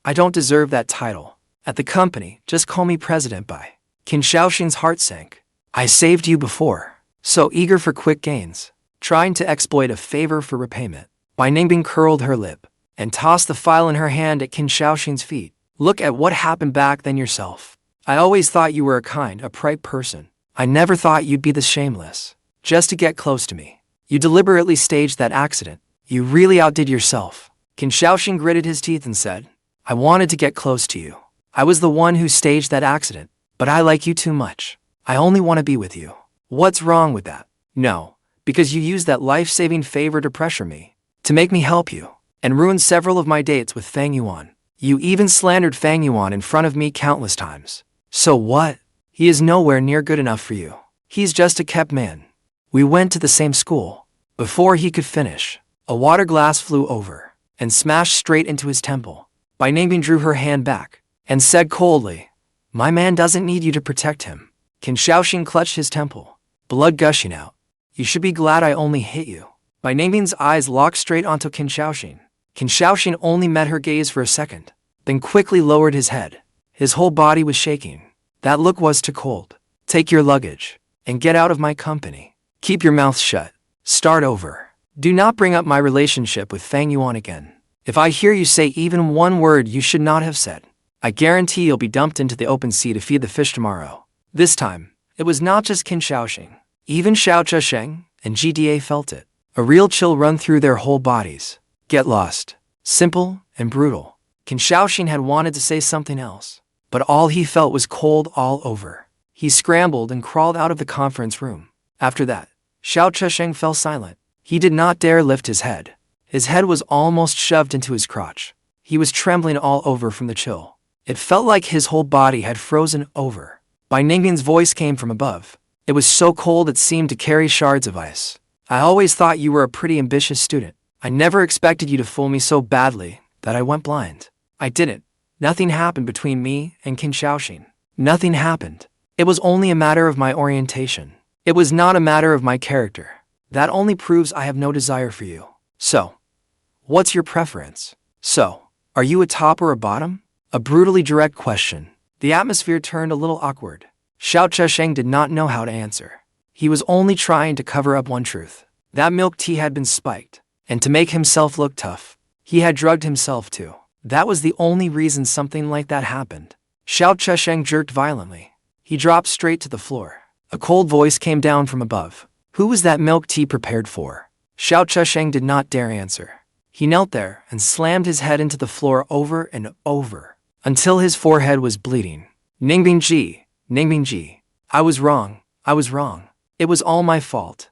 I don't deserve that title. At the company, just call me President Bai. Qin Shousheng's heart sank. I saved you before. So eager for quick gains, trying to exploit a favor for repayment. Bai Ningbing curled her lip and tossed the file in her hand at Qin Shousheng's feet. Look at what happened back then yourself. I always thought you were a kind, upright person. I never thought you'd be this shameless. Just to get close to me. You deliberately staged that accident. You really outdid yourself. Qin Shousheng gritted his teeth and said, I wanted to get close to you. I was the one who staged that accident, but I like you too much. I only want to be with you. What's wrong with that? No, because you used that life-saving favor to pressure me, to make me help you, and ruin several of my dates with Fang Yuan. You even slandered Fang Yuan in front of me countless times. So what? He is nowhere near good enough for you. He's just a kept man. We went to the same school. Before he could finish, a water glass flew over and smashed straight into his temple. Bai Ningbing drew her hand back and said coldly, My man doesn't need you to protect him. Qin Shousheng clutched his temple, blood gushing out. You should be glad I only hit you. Bai Ningbing's eyes locked straight onto Qin Shousheng. Qin Shousheng only met her gaze for a second, then quickly lowered his head. His whole body was shaking. That look was too cold. Take your luggage and get out of my company. Keep your mouth shut. Start over. Do not bring up my relationship with Fang Yuan again. If I hear you say even one word you should not have said, I guarantee you'll be dumped into the open sea to feed the fish tomorrow. This time, it was not just Qin Shousheng. Even Xiao Chusheng and GDA felt it. A real chill run through their whole bodies. Get lost. Simple and brutal. Qin Shousheng had wanted to say something else, but all he felt was cold all over. He scrambled and crawled out of the conference room. After that, Xiao Chusheng fell silent. He did not dare lift his head. His head was almost shoved into his crotch. He was trembling all over from the chill. It felt like his whole body had frozen over. Bai Ningbing's voice came from above. It was so cold it seemed to carry shards of ice. I always thought you were a pretty ambitious student. I never expected you to fool me so badly that I went blind. I didn't. Nothing happened between me and Qin Shousheng. Nothing happened. It was only a matter of my orientation. It was not a matter of my character. That only proves I have no desire for you. So, what's your preference? So, are you a top or a bottom? A brutally direct question. The atmosphere turned a little awkward. Xiao Chusheng did not know how to answer. He was only trying to cover up one truth. That milk tea had been spiked, and to make himself look tough, he had drugged himself too. That was the only reason something like that happened. Xiao Chusheng jerked violently. He dropped straight to the floor. A cold voice came down from above. Who was that milk tea prepared for? Xiao Chusheng did not dare answer. He knelt there and slammed his head into the floor over and over, until his forehead was bleeding. Ningbing Ji, I was wrong. It was all my fault.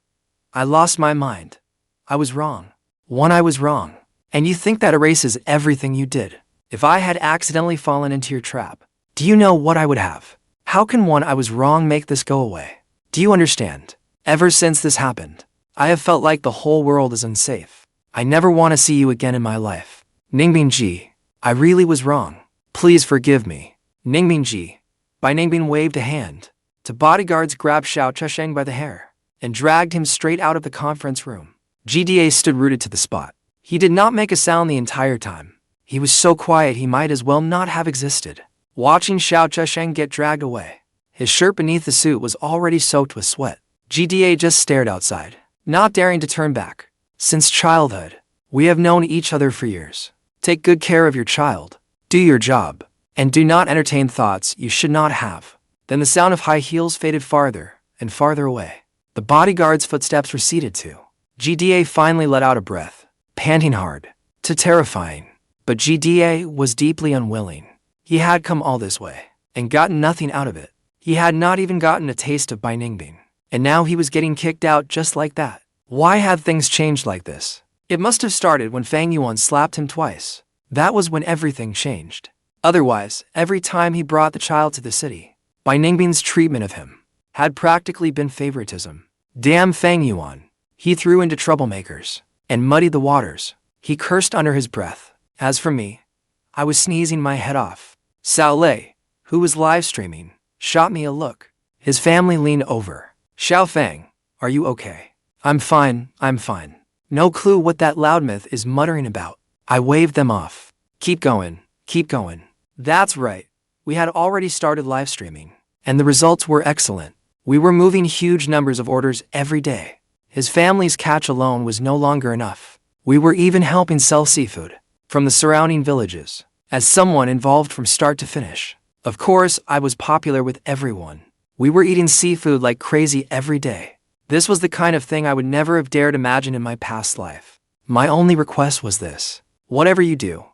I lost my mind. I was wrong. I was wrong. And you think that erases everything you did? If I had accidentally fallen into your trap, do you know what I would have? How can I was wrong make this go away? Do you understand? Ever since this happened, I have felt like the whole world is unsafe. I never want to see you again in my life. Ningbing Ji, I really was wrong. Please forgive me. Ningbing Ji. Bai Ningbing waved a hand. The bodyguards grabbed Xiao Chusheng by the hair and dragged him straight out of the conference room. GDA stood rooted to the spot. He did not make a sound the entire time. He was so quiet he might as well not have existed. Watching Xiao Chusheng get dragged away, his shirt beneath the suit was already soaked with sweat. GDA just stared outside, not daring to turn back. Since childhood, we have known each other for years. Take good care of your child, do your job, and do not entertain thoughts you should not have. Then the sound of high heels faded farther and farther away. The bodyguard's footsteps receded too. GDA finally let out a breath, panting hard, too terrifying. But GDA was deeply unwilling. He had come all this way and gotten nothing out of it. He had not even gotten a taste of Bai Ningbing, and now he was getting kicked out just like that. Why had things changed like this? It must have started when Fang Yuan slapped him twice. That was when everything changed. Otherwise, every time he brought the child to the city, Bai Ningbing's treatment of him had practically been favoritism. Damn Fang Yuan. He threw into troublemakers and muddied the waters. He cursed under his breath. As for me, I was sneezing my head off. Xiao Yue, who was live streaming, shot me a look. His family leaned over. Xiao Fang, are you okay? I'm fine. No clue what that loudmouth is muttering about. I waved them off. Keep going. That's right. We had already started live streaming, and the results were excellent. We were moving huge numbers of orders every day. His family's catch alone was no longer enough. We were even helping sell seafood from the surrounding villages, as someone involved from start to finish. Of course, I was popular with everyone. We were eating seafood like crazy every day. This was the kind of thing I would never have dared imagine in my past life. My only request was this. Whatever you do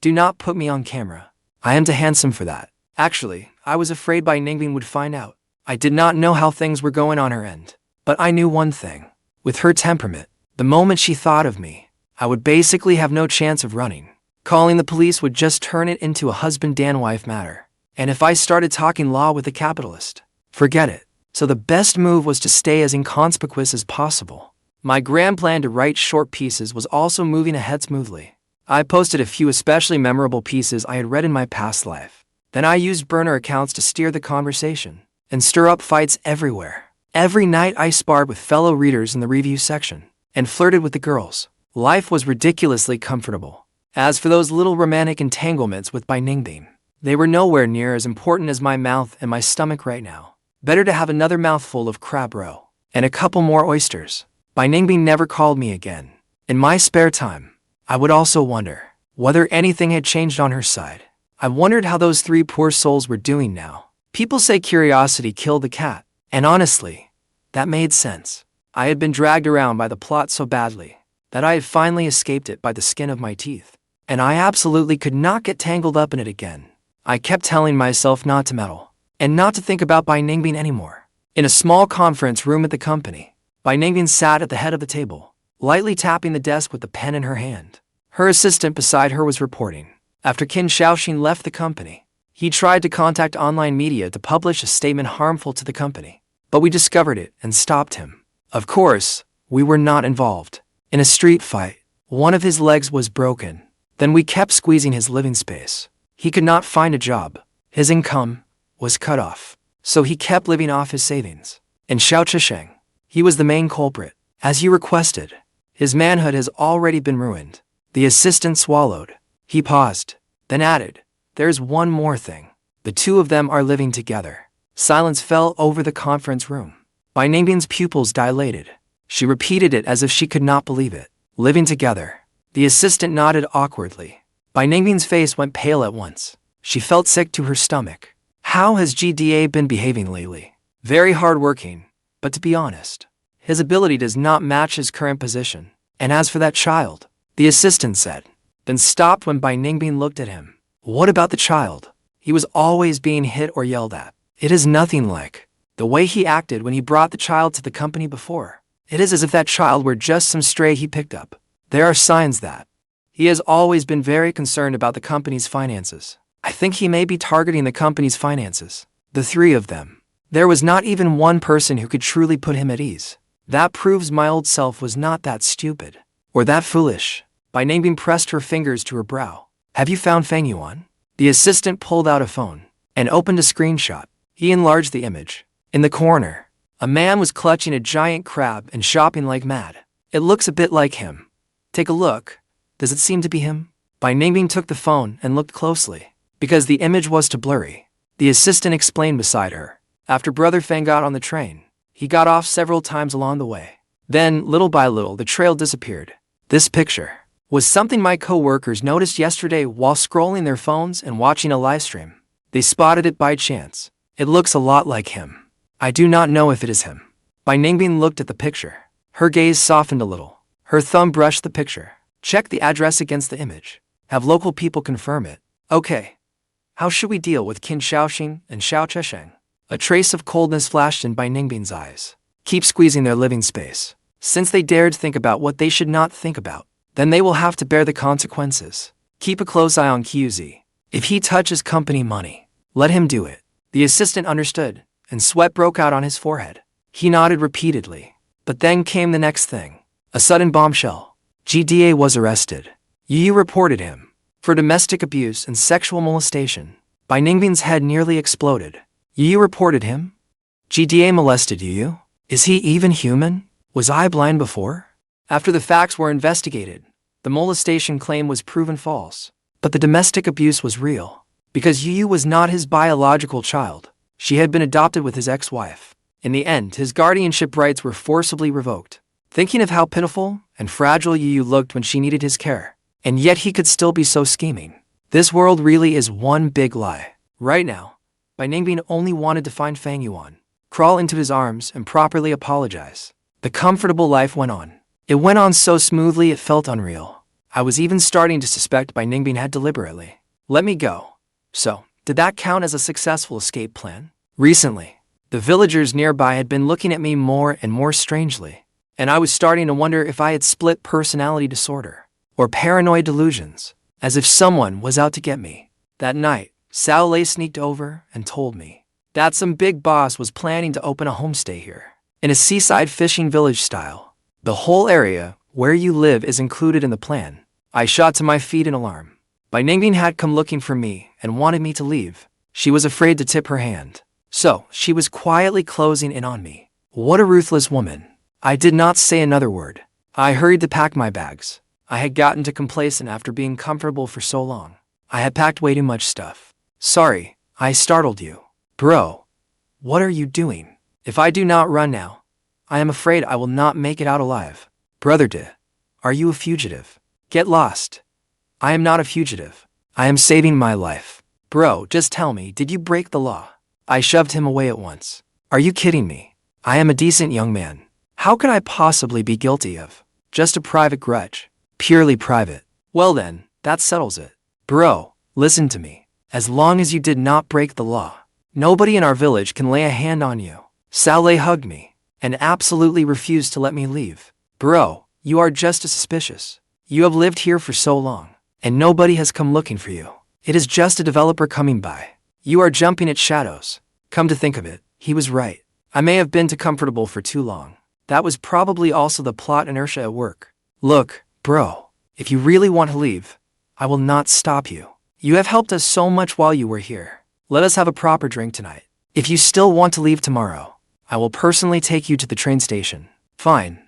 not put me on camera. I am too handsome for that. Actually, I was afraid Bai Ningbing would find out. I did not know how things were going on her end. But I knew one thing. With her temperament, the moment she thought of me, I would basically have no chance of running. Calling the police would just turn it into a husband-and-wife matter. And if I started talking law with a capitalist, forget it. So the best move was to stay as inconspicuous as possible. My grand plan to write short pieces was also moving ahead smoothly. I posted a few especially memorable pieces I had read in my past life. Then I used burner accounts to steer the conversation and stir up fights everywhere. Every night I sparred with fellow readers in the review section and flirted with the girls. Life was ridiculously comfortable. As for those little romantic entanglements with Bai Ningbing, they were nowhere near as important as my mouth and my stomach right now. Better to have another mouthful of crab roe and a couple more oysters. Bai Ningbing never called me again. In my spare time, I would also wonder whether anything had changed on her side. I wondered how those three poor souls were doing now. People say curiosity killed the cat, and honestly, that made sense. I had been dragged around by the plot so badly that I had finally escaped it by the skin of my teeth, and I absolutely could not get tangled up in it again. I kept telling myself not to meddle and not to think about Bai Ningbing anymore. In a small conference room at the company, Bai Ningbing sat at the head of the table, lightly tapping the desk with the pen in her hand. Her assistant beside her was reporting. After Qin Shousheng left the company, he tried to contact online media to publish a statement harmful to the company, but we discovered it and stopped him. Of course, we were not involved. In a street fight, one of his legs was broken. Then we kept squeezing his living space. He could not find a job. His income was cut off, so he kept living off his savings. And Xiao Chusheng, he was the main culprit. As you requested, his manhood has already been ruined. The assistant swallowed. He paused, then added, "There's one more thing. The two of them are living together." Silence fell over the conference room. Bai Ningbing's pupils dilated. She repeated it as if she could not believe it. Living together. The assistant nodded awkwardly. Bai Ningbing's face went pale at once. She felt sick to her stomach. How has GDA been behaving lately? Very hardworking, but to be honest, his ability does not match his current position. And as for that child, the assistant said, then stopped when Bai Ningbing looked at him. What about the child? He was always being hit or yelled at. It is nothing like the way he acted when he brought the child to the company before. It is as if that child were just some stray he picked up. There are signs that he has always been very concerned about the company's finances. I think he may be targeting the company's finances. The three of them. There was not even one person who could truly put him at ease. That proves my old self was not that stupid or that foolish. Bai Ningbing pressed her fingers to her brow. Have you found Fang Yuan? The assistant pulled out a phone and opened a screenshot. He enlarged the image. In the corner, a man was clutching a giant crab and shopping like mad. It looks a bit like him. Take a look. Does it seem to be him? Bai Ningbing took the phone and looked closely, because the image was too blurry. The assistant explained beside her. After Brother Fang got on the train, he got off several times along the way. Then, little by little, the trail disappeared. This picture was something my co-workers noticed yesterday while scrolling their phones and watching a live stream. They spotted it by chance. It looks a lot like him. I do not know if it is him. Bai Ningbing looked at the picture. Her gaze softened a little. Her thumb brushed the picture. Check the address against the image. Have local people confirm it. Okay. How should we deal with Qin Shousheng and Xiao Chusheng? A trace of coldness flashed in Bai Ningbing's eyes. Keep squeezing their living space. Since they dared think about what they should not think about, then they will have to bear the consequences. Keep a close eye on QZ. If he touches company money, let him do it. The assistant understood, and sweat broke out on his forehead. He nodded repeatedly. But then came the next thing. A sudden bombshell. GDA was arrested. Yu reported him for domestic abuse and sexual molestation. Bai Ningbing's head nearly exploded. Yu reported him? GDA molested Yu? Is he even human? Was I blind before? After the facts were investigated, the molestation claim was proven false. But the domestic abuse was real. Because Yu was not his biological child. She had been adopted with his ex-wife. In the end, his guardianship rights were forcibly revoked. Thinking of how pitiful and fragile Yu looked when she needed his care. And yet he could still be so scheming. This world really is one big lie. Right now, Bai Ningbing only wanted to find Fang Yuan, crawl into his arms and properly apologize. The comfortable life went on. It went on so smoothly it felt unreal. I was even starting to suspect Bai Ningbing had deliberately let me go. So, did that count as a successful escape plan? Recently, the villagers nearby had been looking at me more and more strangely, and I was starting to wonder if I had split personality disorder or paranoid delusions, as if someone was out to get me. That night, Xiao Yue sneaked over and told me that some big boss was planning to open a homestay here, in a seaside fishing village style. The whole area where you live is included in the plan. I shot to my feet in alarm. Bai Ningbing had come looking for me and wanted me to leave. She was afraid to tip her hand. So, she was quietly closing in on me. What a ruthless woman. I did not say another word. I hurried to pack my bags. I had gotten too complacent after being comfortable for so long. I had packed way too much stuff. Sorry, I startled you. Bro, what are you doing? If I do not run now, I am afraid I will not make it out alive. Brother are you a fugitive? Get lost. I am not a fugitive. I am saving my life. Bro, just tell me, did you break the law? I shoved him away at once. Are you kidding me? I am a decent young man. How could I possibly be guilty of just a private grudge? Purely private. Well then, that settles it. Bro, listen to me. As long as you did not break the law, nobody in our village can lay a hand on you. Xiao Yue hugged me and absolutely refused to let me leave. Bro, you are just as suspicious. You have lived here for so long, and nobody has come looking for you. It is just a developer coming by. You are jumping at shadows. Come to think of it, he was right. I may have been too comfortable for too long. That was probably also the plot inertia at work. Look, bro, if you really want to leave, I will not stop you. You have helped us so much while you were here. Let us have a proper drink tonight. If you still want to leave tomorrow, I will personally take you to the train station. Fine.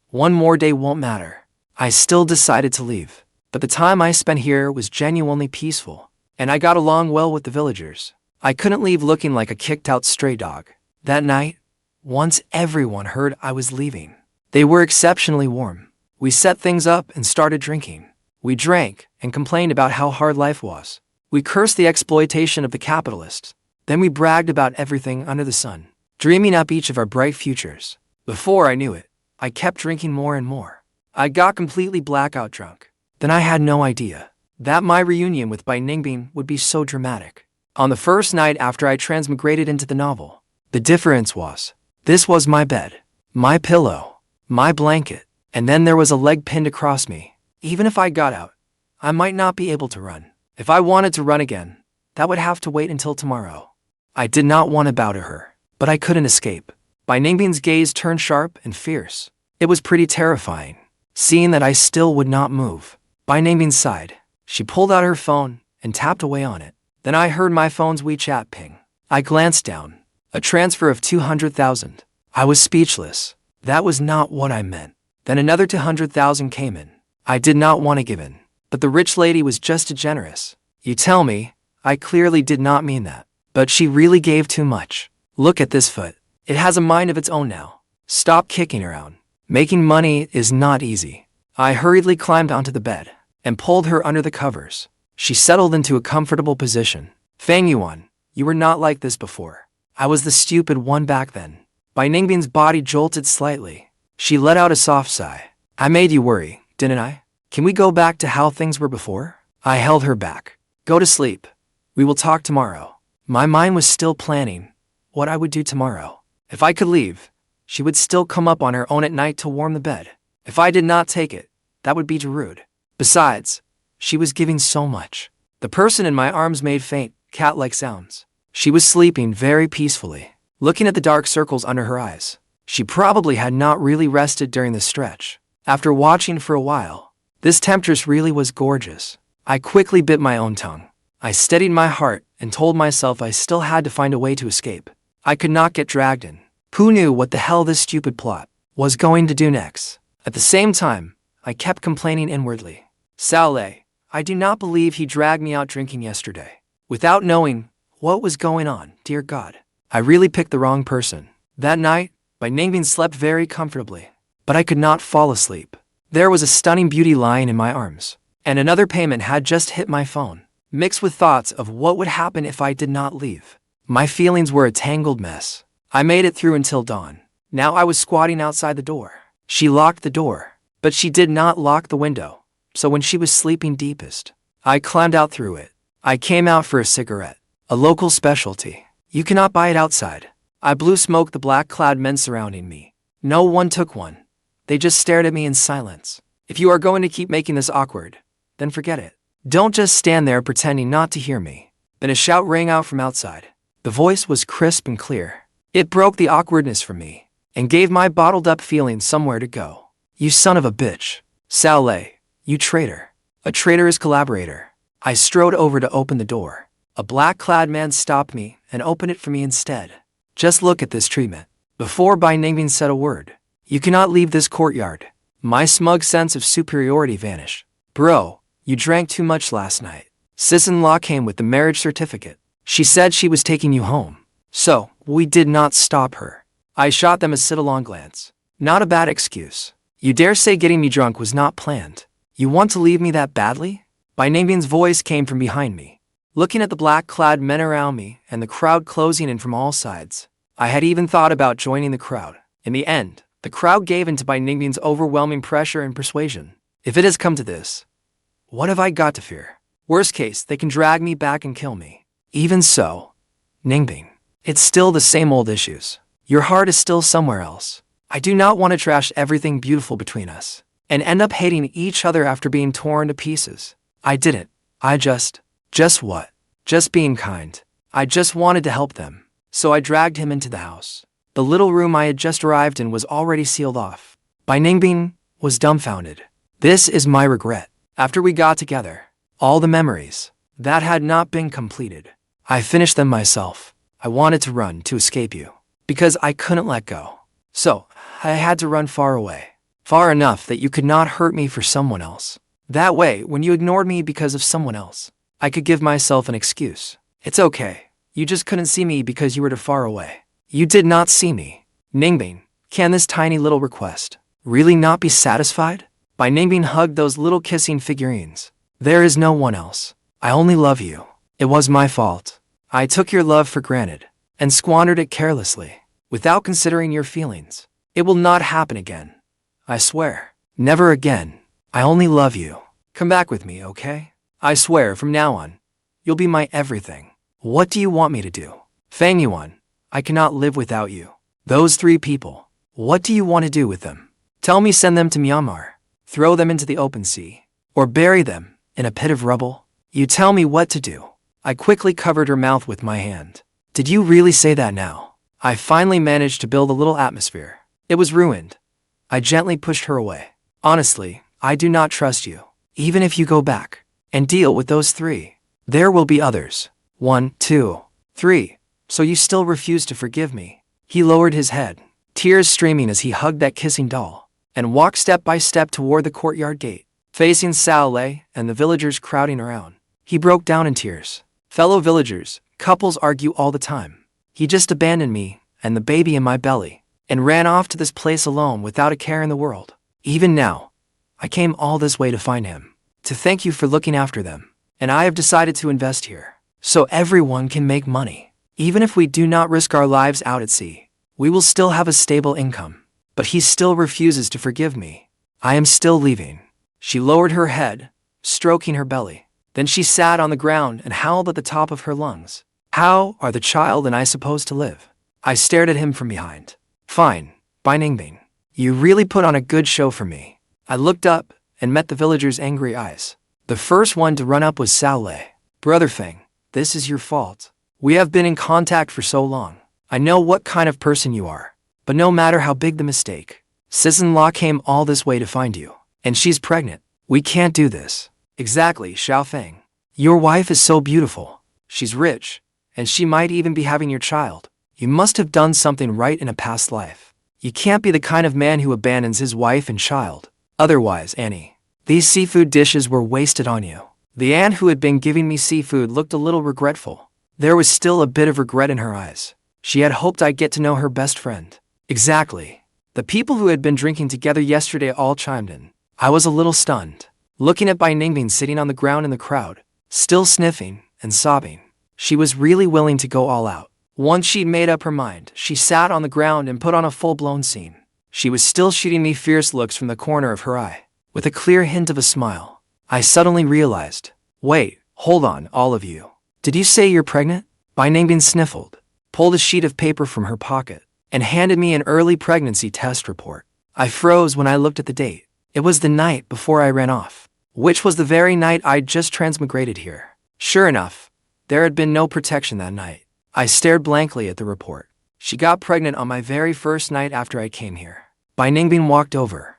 One more day won't matter. I still decided to leave, but the time I spent here was genuinely peaceful, and I got along well with the villagers. I couldn't leave looking like a kicked-out stray dog. That night, once everyone heard I was leaving, they were exceptionally warm. We set things up and started drinking. We drank and complained about how hard life was. We cursed the exploitation of the capitalists. Then we bragged about everything under the sun, dreaming up each of our bright futures. Before I knew it, I kept drinking more and more. I got completely blackout drunk. Then I had no idea that my reunion with Bai Ningbing would be so dramatic. On the first night after I transmigrated into the novel, the difference was, this was my bed, my pillow, my blanket, and then there was a leg pinned across me. Even if I got out, I might not be able to run. If I wanted to run again, that would have to wait until tomorrow. I did not want to bow to her, but I couldn't escape. Bai Ningbing's gaze turned sharp and fierce. It was pretty terrifying. Seeing that I still would not move, Bai Ningbing sighed. She pulled out her phone and tapped away on it. Then I heard my phone's WeChat ping. I glanced down. A transfer of 200,000. I was speechless. That was not what I meant. Then another 200,000 came in. I did not want to give in, but the rich lady was just too generous. You tell me, I clearly did not mean that. But she really gave too much. Look at this foot. It has a mind of its own now. Stop kicking around. Making money is not easy. I hurriedly climbed onto the bed and pulled her under the covers. She settled into a comfortable position. Fang Yuan, you were not like this before. I was the stupid one back then. Bai Ningbing's body jolted slightly. She let out a soft sigh. I made you worry, didn't I? Can we go back to how things were before? I held her back. Go to sleep. We will talk tomorrow. My mind was still planning what I would do tomorrow. If I could leave, she would still come up on her own at night to warm the bed. If I did not take it, that would be too rude. Besides, she was giving so much. The person in my arms made faint, cat-like sounds. She was sleeping very peacefully, looking at the dark circles under her eyes. She probably had not really rested during the stretch. After watching for a while, this temptress really was gorgeous. I quickly bit my own tongue. I steadied my heart and told myself I still had to find a way to escape. I could not get dragged in. Who knew what the hell this stupid plot was going to do next? At the same time, I kept complaining inwardly. Xiao, I do not believe he dragged me out drinking yesterday. Without knowing what was going on, dear God. I really picked the wrong person. That night, Bai Ningbing slept very comfortably. But I could not fall asleep. There was a stunning beauty lying in my arms. And another payment had just hit my phone, mixed with thoughts of what would happen if I did not leave. My feelings were a tangled mess. I made it through until dawn. Now I was squatting outside the door. She locked the door, but she did not lock the window. So when she was sleeping deepest, I climbed out through it. I came out for a cigarette, a local specialty. You cannot buy it outside. I blew smoke at the black-clad men surrounding me. No one took one. They just stared at me in silence. If you are going to keep making this awkward, then forget it. Don't just stand there pretending not to hear me. Then a shout rang out from outside. The voice was crisp and clear. It broke the awkwardness from me and gave my bottled-up feelings somewhere to go. You son of a bitch. Xiao, you traitor. A traitorous collaborator. I strode over to open the door. A black-clad man stopped me and opened it for me instead. Just look at this treatment. Before Bai Ningbing said a word, you cannot leave this courtyard. My smug sense of superiority vanished. Bro, you drank too much last night. Sis-in-law came with the marriage certificate. She said she was taking you home. So, we did not stop her. I shot them a sit-along glance. Not a bad excuse. You dare say getting me drunk was not planned. You want to leave me that badly? Bai Ningbing's voice came from behind me. Looking at the black-clad men around me and the crowd closing in from all sides, I had even thought about joining the crowd. In the end, the crowd gave in to Bai Ningbing's overwhelming pressure and persuasion. If it has come to this, what have I got to fear? Worst case, they can drag me back and kill me. Even so, Ningbing, it's still the same old issues. Your heart is still somewhere else. I do not want to trash everything beautiful between us and end up hating each other after being torn to pieces. I didn't. Just what? Just being kind. I just wanted to help them. So I dragged him into the house. The little room I had just arrived in was already sealed off. Bai Ningbing was dumbfounded. This is my regret. After we got together, all the memories that had not been completed, I finished them myself. I wanted to run to escape you, because I couldn't let go. So, I had to run far away. Far enough that you could not hurt me for someone else. That way, when you ignored me because of someone else, I could give myself an excuse. It's okay. You just couldn't see me because you were too far away. You did not see me. Ningbing, can this tiny little request really not be satisfied? Bai Ningbing hugged those little kissing figurines. There is no one else. I only love you. It was my fault. I took your love for granted and squandered it carelessly, without considering your feelings. It will not happen again. I swear. Never again. I only love you. Come back with me, okay? I swear from now on, you'll be my everything. What do you want me to do? Fang Yuan, I cannot live without you. Those 3 people, what do you want to do with them? Tell me send them to Myanmar, throw them into the open sea, or bury them in a pit of rubble? You tell me what to do. I quickly covered her mouth with my hand. Did you really say that now? I finally managed to build a little atmosphere. It was ruined. I gently pushed her away. Honestly, I do not trust you. Even if you go back and deal with those 3, there will be others. 1, 2, 3. So you still refuse to forgive me? He lowered his head, tears streaming as he hugged that kissing doll, and walked step by step toward the courtyard gate, facing Xiao and the villagers crowding around. He broke down in tears. Fellow villagers, couples argue all the time. He just abandoned me and the baby in my belly and ran off to this place alone without a care in the world. Even now, I came all this way to find him, to thank you for looking after them, and I have decided to invest here, so everyone can make money. Even if we do not risk our lives out at sea, we will still have a stable income. but he still refuses to forgive me. I am still leaving. She lowered her head, stroking her belly. Then she sat on the ground and howled at the top of her lungs. How are the child and I supposed to live? I stared at him from behind. Fine, Bai Ningbing. You really put on a good show for me. I looked up and met the villagers' angry eyes. The first one to run up was Xiao Yue. Brother Fang, this is your fault. We have been in contact for so long. I know what kind of person you are. But no matter how big the mistake, sis-in-law came all this way to find you. And she's pregnant. We can't do this. Exactly, Xiao Fang. Your wife is so beautiful. She's rich. And she might even be having your child. You must have done something right in a past life. You can't be the kind of man who abandons his wife and child. Otherwise, Annie, these seafood dishes were wasted on you. The aunt who had been giving me seafood looked a little regretful. There was still a bit of regret in her eyes. She had hoped I'd get to know her best friend. Exactly. The people who had been drinking together yesterday all chimed in. I was a little stunned, looking at Bai Ningbing sitting on the ground in the crowd, still sniffing and sobbing. She was really willing to go all out. Once she'd made up her mind, she sat on the ground and put on a full-blown scene. She was still shooting me fierce looks from the corner of her eye, with a clear hint of a smile. I suddenly realized, wait, hold on, all of you. Did you say you're pregnant? Bai Ningbing sniffled, pulled a sheet of paper from her pocket, and handed me an early pregnancy test report. I froze when I looked at the date. It was the night before I ran off, which was the very night I'd just transmigrated here. Sure enough, there had been no protection that night. I stared blankly at the report. She got pregnant on my very first night after I came here. Bai Ningbing walked over,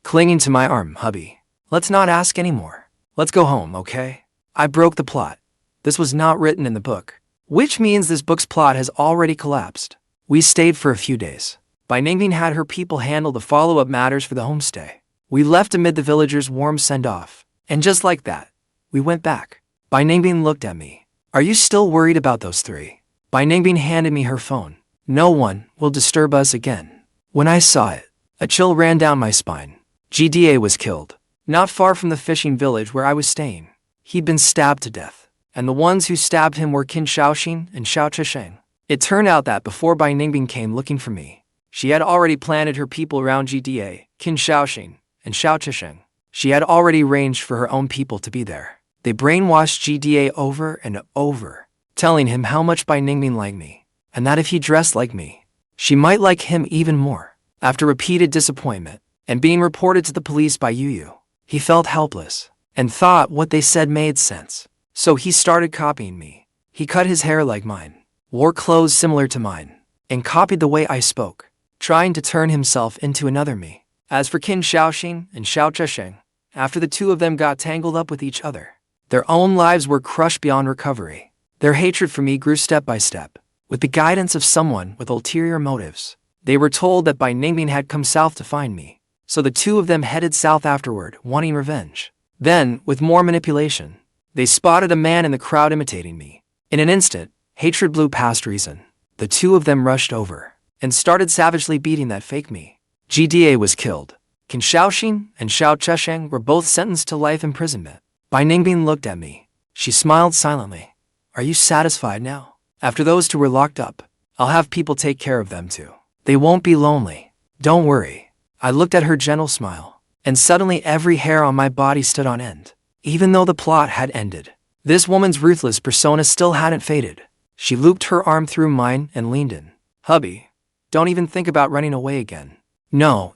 clinging to my arm. Hubby, let's not ask anymore. Let's go home, okay? I broke the plot. This was not written in the book, which means this book's plot has already collapsed. We stayed for a few days. Bai Ningbing had her people handle the follow-up matters for the homestay. We left amid the villagers' warm send-off. And just like that, we went back. Bai Ningbing looked at me. Are you still worried about those three? Bai Ningbing handed me her phone. No one will disturb us again. When I saw it, a chill ran down my spine. GDA was killed, not far from the fishing village where I was staying. He'd been stabbed to death, and the ones who stabbed him were Qin Shousheng and Xiao Chusheng. It turned out that before Bai Ningbing came looking for me, she had already planted her people around GDA, Qin Shousheng, and Xiao Chusheng. She had already arranged for her own people to be there. They brainwashed GDA over and over, telling him how much Bai Ningbing liked me, and that if he dressed like me, she might like him even more. After repeated disappointment, and being reported to the police by Yu, he felt helpless, and thought what they said made sense. So he started copying me. He cut his hair like mine, wore clothes similar to mine, and copied the way I spoke, trying to turn himself into another me. As for Qin Shousheng and Xiao Chusheng, after the two of them got tangled up with each other, their own lives were crushed beyond recovery. Their hatred for me grew step by step. With the guidance of someone with ulterior motives, they were told that Bai Ningbing had come south to find me. So the two of them headed south afterward, wanting revenge. Then, with more manipulation, they spotted a man in the crowd imitating me. In an instant, hatred blew past reason. The two of them rushed over and started savagely beating that fake me. GDA was killed. Qin Shousheng and Xiao Chusheng were both sentenced to life imprisonment. Bai Ningbing looked at me. She smiled silently. Are you satisfied now? After those two were locked up, I'll have people take care of them too. They won't be lonely. Don't worry. I looked at her gentle smile, and suddenly every hair on my body stood on end. Even though the plot had ended, this woman's ruthless persona still hadn't faded. She looped her arm through mine and leaned in. Hubby, don't even think about running away again. No.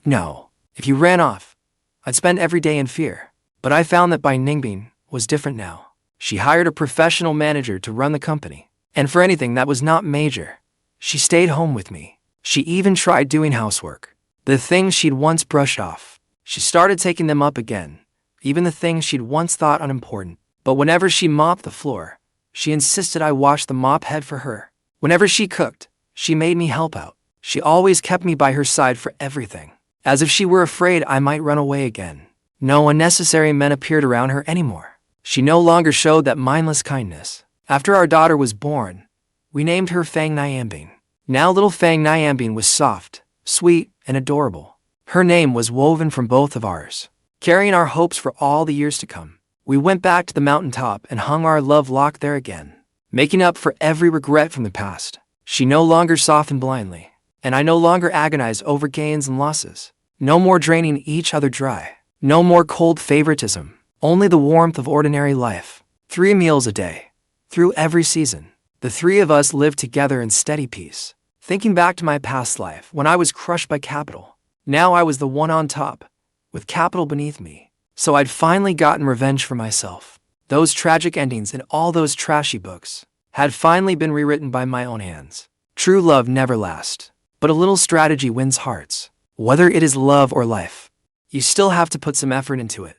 If you ran off, I'd spend every day in fear. But I found that Bai Ningbing was different now. She hired a professional manager to run the company. And for anything that was not major, she stayed home with me. She even tried doing housework. The things she'd once brushed off, she started taking them up again. Even the things she'd once thought unimportant. But whenever she mopped the floor, she insisted I wash the mop head for her. Whenever she cooked, she made me help out. She always kept me by her side for everything, as if she were afraid I might run away again. No unnecessary men appeared around her anymore. She no longer showed that mindless kindness. After our daughter was born, we named her Fang Ningbing. Now little Fang Ningbing was soft, sweet, and adorable. Her name was woven from both of ours, carrying our hopes for all the years to come. We went back to the mountaintop and hung our love lock there again, making up for every regret from the past. She no longer softened blindly. And I no longer agonize over gains and losses. No more draining each other dry. No more cold favoritism. Only the warmth of ordinary life. 3 meals a day. Through every season. The 3 of us lived together in steady peace. Thinking back to my past life when I was crushed by capital. Now I was the one on top, with capital beneath me. So I'd finally gotten revenge for myself. Those tragic endings in all those trashy books had finally been rewritten by my own hands. True love never lasts, but a little strategy wins hearts. Whether it is love or life, you still have to put some effort into it.